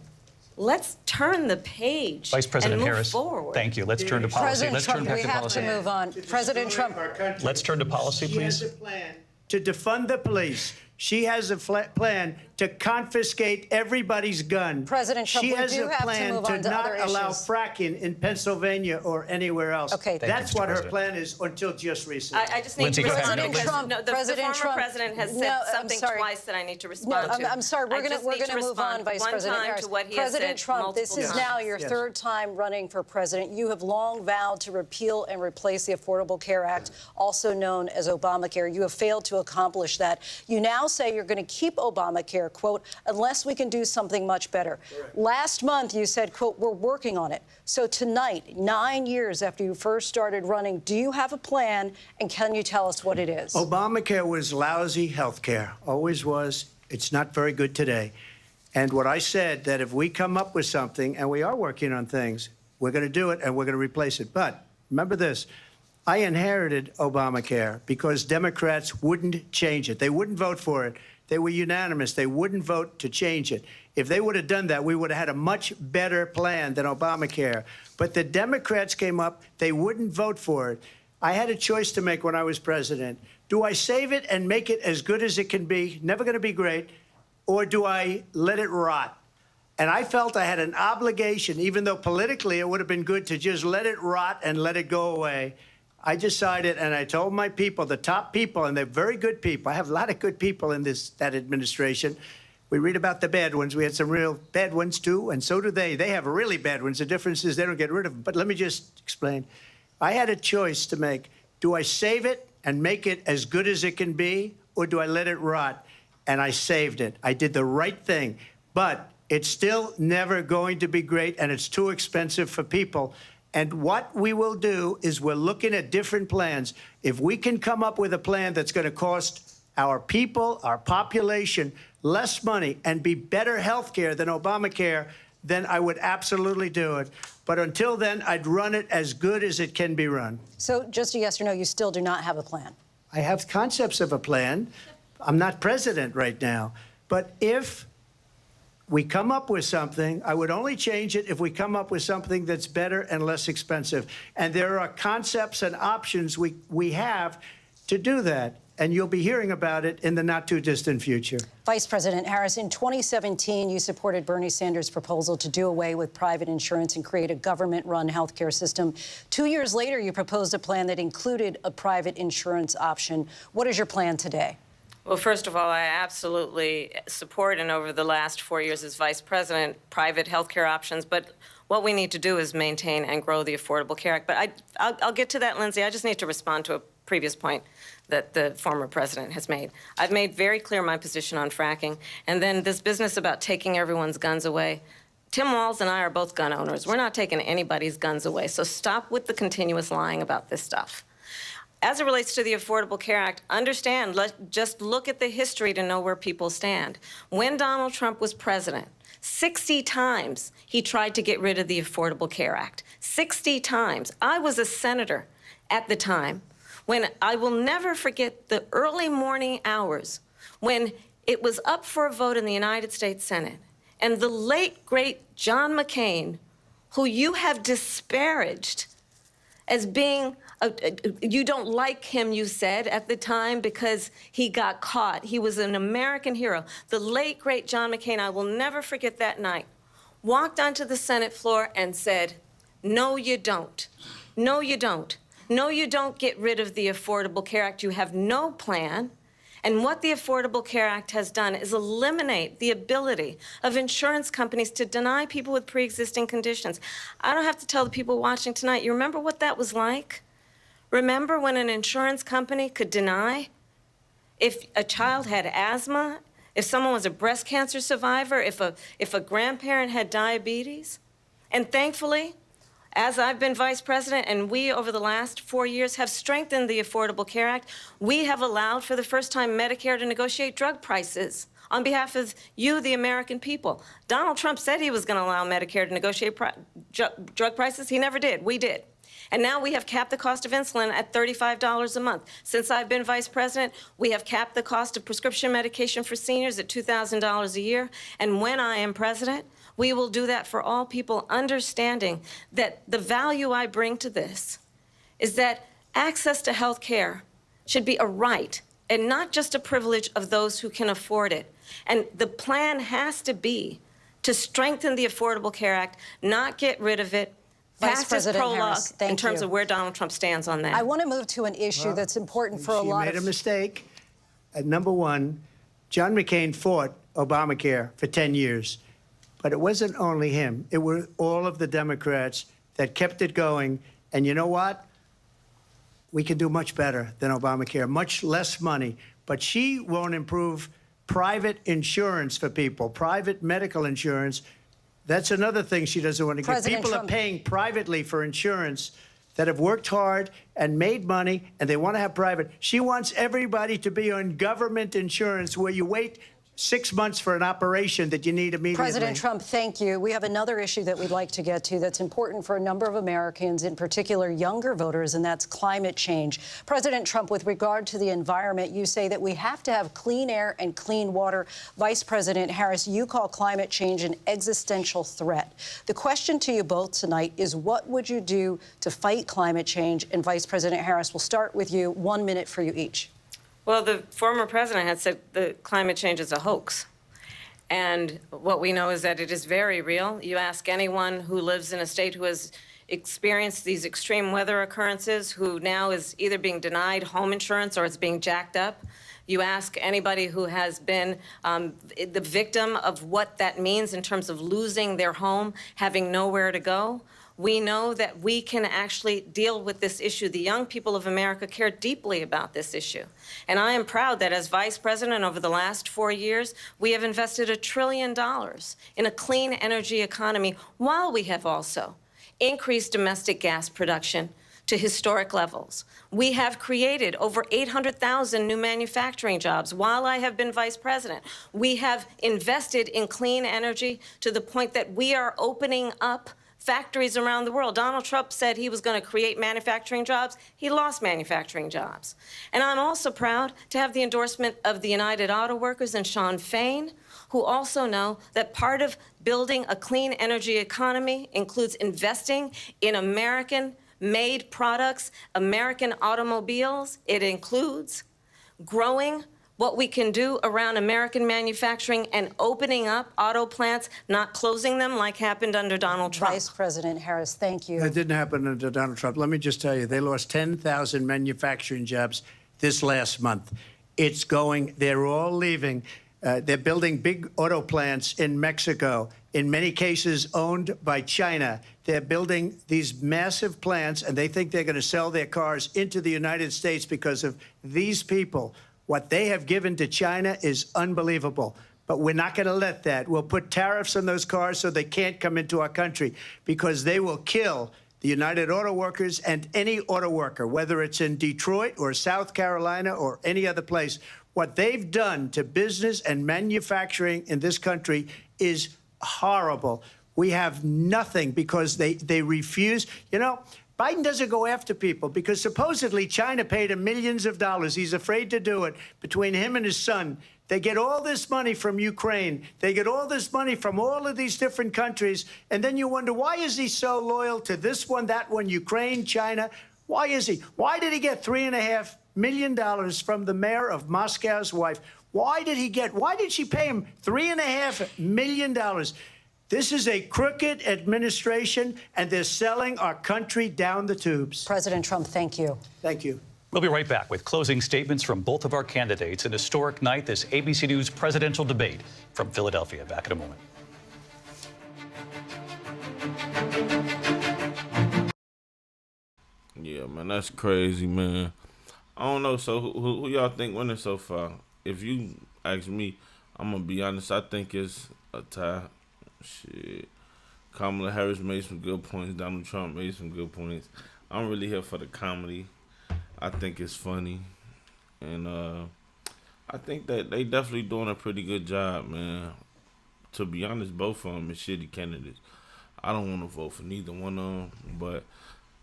[SPEAKER 4] Let's turn the page
[SPEAKER 2] Vice President
[SPEAKER 4] and move
[SPEAKER 2] Harris,
[SPEAKER 4] forward.
[SPEAKER 2] thank you. Let's turn to policy.
[SPEAKER 3] President Trump, we have to move on. President Trump.
[SPEAKER 2] Let's turn to policy, please.
[SPEAKER 1] She has a plan to defund the police. She has a plan to confiscate everybody's gun.
[SPEAKER 3] President Trump,
[SPEAKER 1] she has
[SPEAKER 3] we do
[SPEAKER 1] a
[SPEAKER 3] have to
[SPEAKER 1] plan
[SPEAKER 3] move
[SPEAKER 1] to
[SPEAKER 3] on to
[SPEAKER 1] not
[SPEAKER 3] other
[SPEAKER 1] allow
[SPEAKER 3] issues.
[SPEAKER 1] fracking in Pennsylvania or anywhere else.
[SPEAKER 3] Okay.
[SPEAKER 1] That's
[SPEAKER 2] you, Mr.
[SPEAKER 1] what her
[SPEAKER 2] President.
[SPEAKER 1] plan is until just recently.
[SPEAKER 4] I just need
[SPEAKER 2] Lindsay,
[SPEAKER 4] to
[SPEAKER 2] go ahead.
[SPEAKER 4] respond
[SPEAKER 2] President
[SPEAKER 4] because
[SPEAKER 3] Trump,
[SPEAKER 4] the
[SPEAKER 3] President
[SPEAKER 4] former
[SPEAKER 3] Trump.
[SPEAKER 4] president has said
[SPEAKER 3] No, I'm
[SPEAKER 4] something
[SPEAKER 3] sorry.
[SPEAKER 4] twice that I need to respond to.
[SPEAKER 3] I'm sorry. We're going to move on, Vice President
[SPEAKER 4] one time
[SPEAKER 3] Harris.
[SPEAKER 4] to what he has
[SPEAKER 3] President
[SPEAKER 4] said
[SPEAKER 3] Trump, this is
[SPEAKER 4] multiple
[SPEAKER 3] now
[SPEAKER 4] times.
[SPEAKER 3] your
[SPEAKER 1] Yes.
[SPEAKER 3] third time running for president. You have long vowed to repeal and replace the Affordable Care Act, also known as Obamacare. You have failed to accomplish that. You now say you're going to keep Obamacare, quote, unless we can do something much better.
[SPEAKER 1] Correct.
[SPEAKER 3] Last month, you said, quote, we're working on it. So tonight, 9 years after you first started running, do you have a plan, and can you tell us what it is?
[SPEAKER 1] Obamacare was lousy health care, always was. It's not very good today. And what I said, that if we come up with something, and we are working on things, we're going to do it and we're going to replace it. But remember this, I inherited Obamacare because Democrats wouldn't change it. They wouldn't vote for it. They were unanimous. They wouldn't vote to change it. If they would have done that, we would have had a much better plan than Obamacare. But the Democrats came up, they wouldn't vote for it. I had a choice to make when I was president. Do I save it and make it as good as it can be, never going to be great, or do I let it rot? And I felt I had an obligation, even though politically it would have been good to just let it rot and let it go away. I decided, and I told my people, the top people, and they're very good people. I have a lot of good people in that administration. We read about the bad ones. We had some real bad ones, too, and so do they. They have really bad ones. The difference is they don't get rid of them. But let me just explain. I had a choice to make. Do I save it and make it as good as it can be, or do I let it rot? And I saved it. I did the right thing. But it's still never going to be great, and it's too expensive for people. And what we will do is we're looking at different plans. If we can come up with a plan that's going to cost our people, our population, less money and be better health care than Obamacare, then I would absolutely do it. But until then, I'd run it as good as it can be run.
[SPEAKER 3] So just a yes or no, you still do not have a plan?
[SPEAKER 1] I have concepts of a plan. I'm not president right now. But if we come up with something, I would only change it if we come up with something that's better and less expensive. And there are concepts and options we have to do that. And you'll be hearing about it in the not-too-distant future.
[SPEAKER 3] Vice President Harris, in 2017, you supported Bernie Sanders' proposal to do away with private insurance and create a government-run health care system. 2 years later, you proposed a plan that included a private insurance option. What is your plan today?
[SPEAKER 4] Well, first of all, I absolutely support, and over the last 4 years as vice president, private health care options. But what we need to do is maintain and grow the Affordable Care Act. But I'll get to that, Lindsay. I just need to respond to a previous point that the former president has made. I've made very clear my position on fracking. And then this business about taking everyone's guns away. Tim Walz and I are both gun owners. We're not taking anybody's guns away. So stop with the continuous lying about this stuff. As it relates to the Affordable Care Act, understand, just look at the history to know where people stand. When Donald Trump was president, 60 times he tried to get rid of the Affordable Care Act. 60 times. I was a senator at the time when I will never forget the early morning hours when it was up for a vote in the United States Senate. And the late, great John McCain, who you have disparaged as being, you don't like him, you said, at the time because he got caught. He was an American hero. The late, great John McCain, I will never forget that night, walked onto the Senate floor and said, no, you don't. No, you don't. No, you don't get rid of the Affordable Care Act. You have no plan. And what the Affordable Care Act has done is eliminate the ability of insurance companies to deny people with pre-existing conditions. I don't have to tell the people watching tonight, you remember what that was like? Remember when an insurance company could deny if a child had asthma, if someone was a breast cancer survivor, if a grandparent had diabetes? And thankfully, as I've been vice president and we, over the last 4 years, have strengthened the Affordable Care Act, we have allowed for the first time Medicare to negotiate drug prices on behalf of you, the American people. Donald Trump said he was going to allow Medicare to negotiate drug prices. He never did. We did. And now we have capped the cost of insulin at $35 a month. Since I've been vice president, we have capped the cost of prescription medication for seniors at $2,000 a year. And when I am president, we will do that for all people, understanding that the value I bring to this is that access to health care should be a right and not just a privilege of those who can afford it. And the plan has to be to strengthen the Affordable Care Act, not get rid of it.
[SPEAKER 3] Vice President Harris,
[SPEAKER 4] in terms of where Donald Trump stands on that.
[SPEAKER 3] I want to move to an issue that's important for a lot of...
[SPEAKER 1] She made a mistake. Number one, John McCain fought Obamacare for 10 years. But it wasn't only him. It were all of the Democrats that kept it going. And you know what? We can do much better than Obamacare, much less money. But she won't improve private insurance for people, private medical insurance. That's another thing she doesn't want to get. People are paying privately for insurance that have worked hard and made money, and they want to have private. She wants everybody to be on government insurance where you wait 6 months for an operation that you need immediately.
[SPEAKER 3] President Trump, thank you. We have another issue that we'd like to get to that's important for a number of Americans, in particular younger voters, and that's climate change. President Trump, with regard to the environment, you say that we have to have clean air and clean water. Vice President Harris, you call climate change an existential threat. The question to you both tonight is, what would you do to fight climate change? And Vice President Harris, we'll start with you. 1 minute for you each.
[SPEAKER 4] Well, the former president had said that climate change is a hoax. And what we know is that it is very real. You ask anyone who lives in a state who has experienced these extreme weather occurrences, who now is either being denied home insurance or it's being jacked up. You ask anybody who has been the victim of what that means in terms of losing their home, having nowhere to go. We know that we can actually deal with this issue. The young people of America care deeply about this issue. And I am proud that as vice president over the last 4 years, we have invested $1 trillion in a clean energy economy, while we have also increased domestic gas production to historic levels. We have created over 800,000 new manufacturing jobs while I have been vice president. We have invested in clean energy to the point that we are opening up factories around the world. Donald Trump said he was going to create manufacturing jobs. He lost manufacturing jobs. And I'm also proud to have the endorsement of the United Auto Workers and Sean Fain, who also know that part of building a clean energy economy includes investing in American-made products, American automobiles. It includes growing what we can do around American manufacturing and opening up auto plants, not closing them like happened under Donald Trump.
[SPEAKER 3] Vice President Harris, thank you.
[SPEAKER 1] That didn't happen under Donald Trump. Let me just tell you, they lost 10,000 manufacturing jobs this last month. It's going, they're all leaving. They're building big auto plants in Mexico, in many cases owned by China. They're building these massive plants, and they think they're going to sell their cars into the United States because of these people. What they have given to China is unbelievable. But we're not going to let that. We'll put tariffs on those cars so they can't come into our country, because they will kill the United Auto Workers and any auto worker, whether it's in Detroit or South Carolina or any other place. What they've done to business and manufacturing in this country is horrible. We have nothing because they refuse. You know, Biden doesn't go after people because supposedly China paid him millions of dollars. He's afraid to do it. Between him and his son, they get all this money from Ukraine. They get all this money from all of these different countries. And then you wonder, why is he so loyal to this one, that one, Ukraine, China? Why is he? Why did he get $3.5 million from the mayor of Moscow's wife? Why did she pay him $3.5 million? This is a crooked administration, and they're selling our country down the tubes.
[SPEAKER 3] President Trump, thank you.
[SPEAKER 1] Thank you.
[SPEAKER 2] We'll be right back with closing statements from both of our candidates. An historic night, this ABC News presidential debate from Philadelphia. Back in a moment.
[SPEAKER 5] Yeah, man, that's crazy, man. I don't know. So who y'all think winning so far? If you ask me, I'm going to be honest. I think it's a tie. Shit. Kamala Harris made some good points. Donald Trump made some good points. I'm really here for the comedy. I think it's funny. And I think that they definitely doing a pretty good job, man. To be honest, both of them are shitty candidates. I don't want to vote for neither one of them. But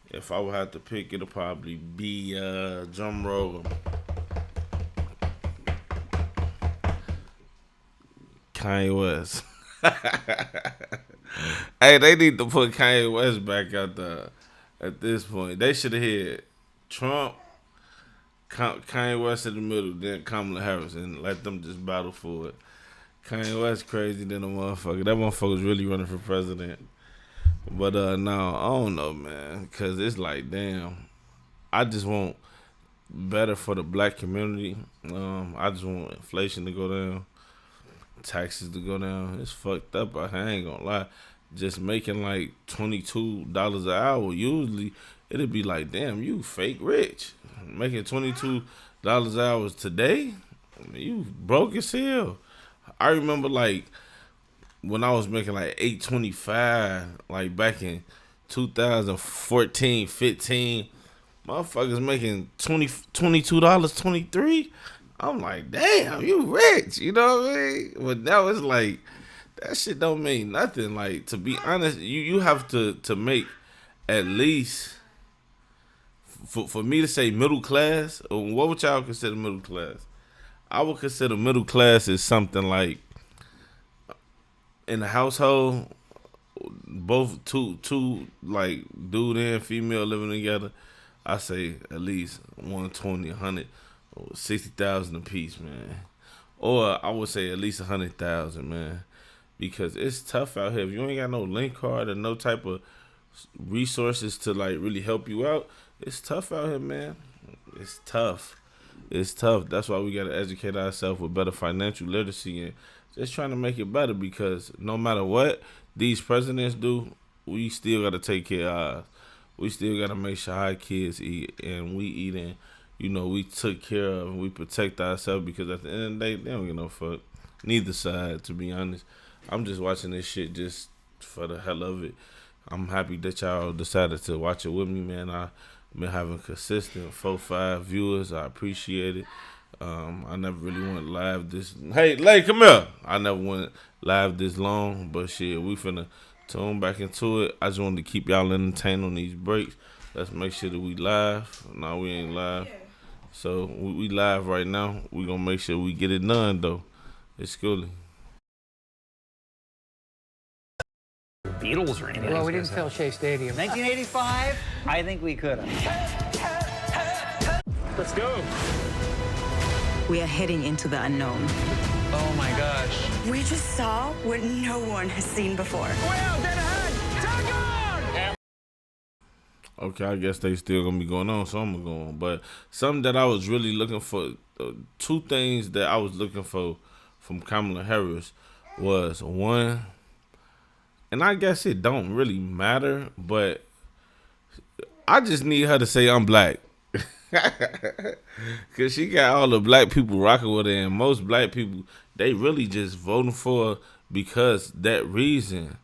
[SPEAKER 5] if I would have to pick, it'll probably be drum roll. Kanye West. Hey, they need to put Kanye West back out there at this point. They should have had Trump, Kanye West in the middle, then Kamala Harris, and let them just battle for it. Kanye West crazy than a motherfucker. That motherfucker's really running for president. But no, I don't know, man, because it's like, damn, I just want better for the black community. I just want inflation to go down, taxes to go down. It's fucked up. I ain't gonna lie. Just making like $22 an hour, usually it'd be like, damn, you fake rich. Making $22 an hour today, you broke as hell. I remember like when I was making like $8.25, like back in 2014, 15, motherfuckers making $22, $23. I'm like, damn, you rich, you know what I mean? But now it's like, that shit don't mean nothing. Like, to be honest, you have to make at least, for me to say middle class, what would y'all consider middle class? I would consider middle class as something like, in a household, both two like dude and female living together, I say at least 120, 100, 60,000 a piece, man. Or I would say at least 100,000, man. Because it's tough out here. If you ain't got no link card or no type of resources to like really help you out, it's tough out here, man. It's tough. It's tough. That's why we gotta educate ourselves with better financial literacy and just trying to make it better, because no matter what these presidents do, we still got to take care of ours. We still got to make sure our kids eat and we eat, and, you know, we took care of and we protect ourselves, because at the end of the day, they don't give no fuck. Neither side, to be honest. I'm just watching this shit just for the hell of it. I'm happy that y'all decided to watch it with me, man. I've been having consistent 4-5 viewers. I appreciate it. I never really went live this. Hey, Lay, come here. I never went live this long, but shit, we finna tune back into it. I just wanted to keep y'all entertained on these breaks. Let's make sure that we live. No, we ain't live. So we live right now. We gonna make sure we get it done though. It's Schoolie.
[SPEAKER 13] Beatles or anything.
[SPEAKER 16] Well, we didn't fill Shea Stadium.
[SPEAKER 13] 1985? I think we could have.
[SPEAKER 16] Let's go.
[SPEAKER 17] We are heading into the unknown.
[SPEAKER 13] Oh my gosh.
[SPEAKER 17] We just saw what no one has seen before.
[SPEAKER 16] Well, dead ahead.
[SPEAKER 5] Okay, I guess they still gonna be going on, so I'm gonna go on. But something that I was really looking for, two things that I was looking for from Kamala Harris was, one, and I guess it don't really matter, but I just need her to say I'm black. Cause she got all the black people rocking with her, and most black people, they really just voting for her because that reason.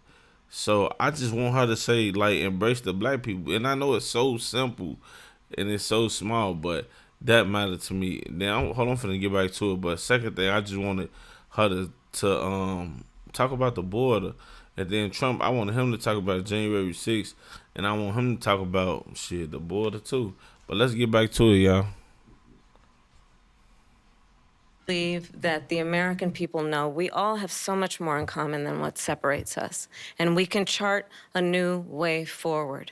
[SPEAKER 5] So I just want her to say, like, embrace the black people. And I know it's so simple and it's so small, but that mattered to me. Now, hold on, I'm finna get back to it. But second thing, I just wanted her to talk about the border. And then Trump, I wanted him to talk about January 6th. And I want him to talk about, shit, the border too. But let's get back to it, y'all.
[SPEAKER 4] Believe that the American people know we all have so much more in common than what separates us, and we can chart a new way forward.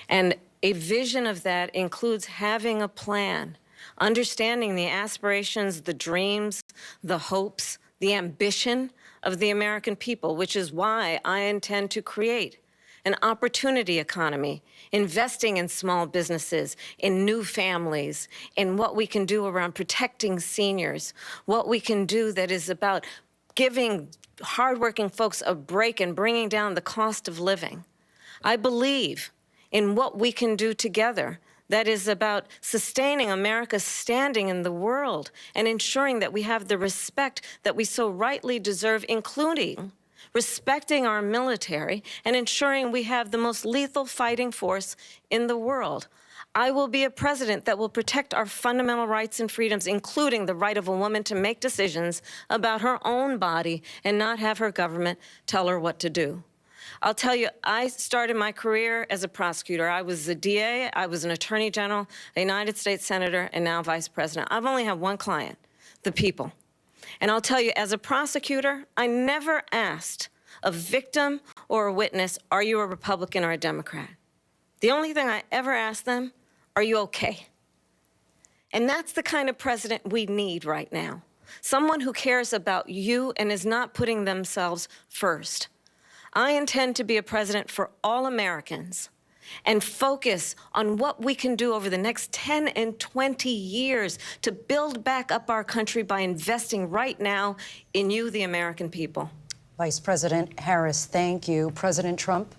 [SPEAKER 4] And a vision of that includes having a plan, understanding the aspirations, the dreams, the hopes, the ambition of the American people, which is why I intend to create an opportunity economy, investing in small businesses, in new families, in what we can do around protecting seniors, what we can do that is about giving hardworking folks a break and bringing down the cost of living. I believe in what we can do together that is about sustaining America's standing in the world and ensuring that we have the respect that we so rightly deserve, including respecting our military and ensuring we have the most lethal fighting force in the world. I will be a president that will protect our fundamental rights and freedoms, including the right of a woman to make decisions about her own body and not have her government tell her what to do. I'll tell you, I started my career as a prosecutor. I was a DA, I was an attorney general, a United States senator, and now vice president. I've only had one client, the people. And I'll tell you, as a prosecutor, I never asked a victim or a witness, are you a Republican or a Democrat? The only thing I ever asked them, are you okay? And that's the kind of president we need right now. Someone who cares about you and is not putting themselves first. I intend to be a president for all Americans and focus on what we can do over the next 10 and 20 years to build back up our country by investing right now in you, the American people.
[SPEAKER 3] Vice President Harris, thank you. President Trump?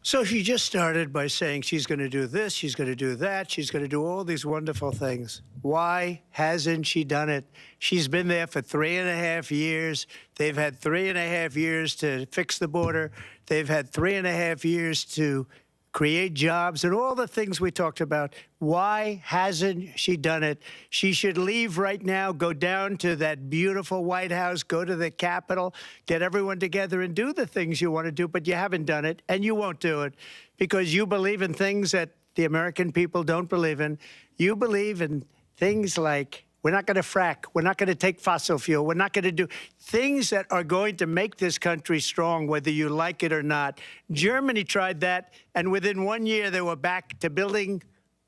[SPEAKER 1] So she just started by saying she's going to do this, she's going to do that, she's going to do all these wonderful things. Why hasn't she done it? She's been there for 3.5 years. They've had 3.5 years to fix the border. They've had 3.5 years to create jobs, and all the things we talked about. Why hasn't she done it? She should leave right now, go down to that beautiful White House, go to the Capitol, get everyone together and do the things you want to do, but you haven't done it, and you won't do it because you believe in things that the American people don't believe in. You believe in things like we're not going to frack. We're not going to take fossil fuel. We're not going to do things that are going to make this country strong, whether you like it or not. Germany tried that, and within 1 year, they were back to building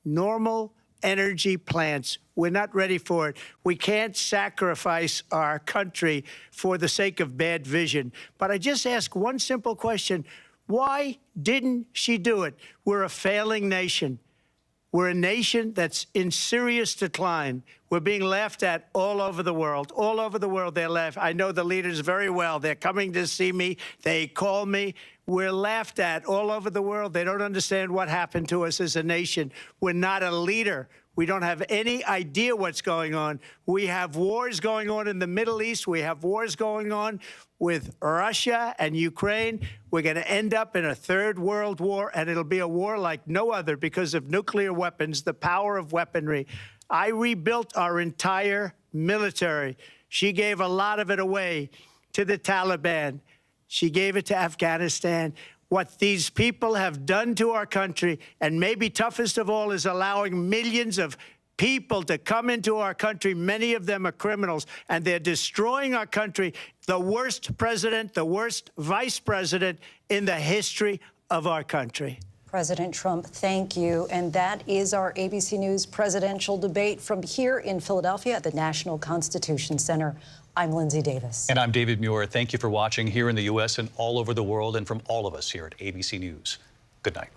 [SPEAKER 1] normal energy plants. We're not ready for it. We can't sacrifice our country for the sake of bad vision. But I just ask one simple question. Why didn't she do it? We're a failing nation. We're a nation that's in serious decline. We're being laughed at all over the world. All over the world, they're laughed. I know the leaders very well. They're coming to see me. They call me. We're laughed at all over the world. They don't understand what happened to us as a nation. We're not a leader. We don't have any idea what's going on. We have wars going on in the Middle East. We have wars going on with Russia and Ukraine. We're going to end up in a third world war, and it'll be a war like no other because of nuclear weapons, the power of weaponry. I rebuilt our entire military. She gave a lot of it away to the Taliban. She gave it to Afghanistan. What these people have done to our country, and maybe toughest of all, is allowing millions of people to come into our country. Many of them are criminals, and they're destroying our country. The worst president, the worst vice president in the history of our country.
[SPEAKER 3] President Trump, thank you. And that is our ABC News presidential debate from here in Philadelphia at the National Constitution Center. I'm Lindsay Davis.
[SPEAKER 2] And I'm David Muir. Thank you for watching here in the U.S. and all over the world, and from all of us here at ABC News. Good night.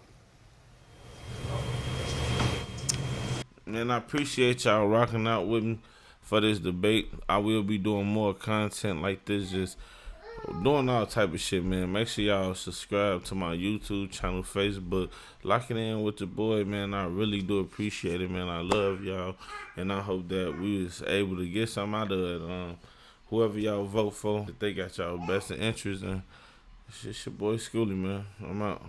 [SPEAKER 5] Man, I appreciate y'all rocking out with me for this debate. I will be doing more content like this, just doing all type of shit, man. Make sure y'all subscribe to my YouTube channel, Facebook. Lock it in with the boy, man. I really do appreciate it, man. I love y'all, and I hope that we was able to get something out of it. Whoever y'all vote for, that they got y'all best interest in. It's your boy Schoolie, man. I'm out.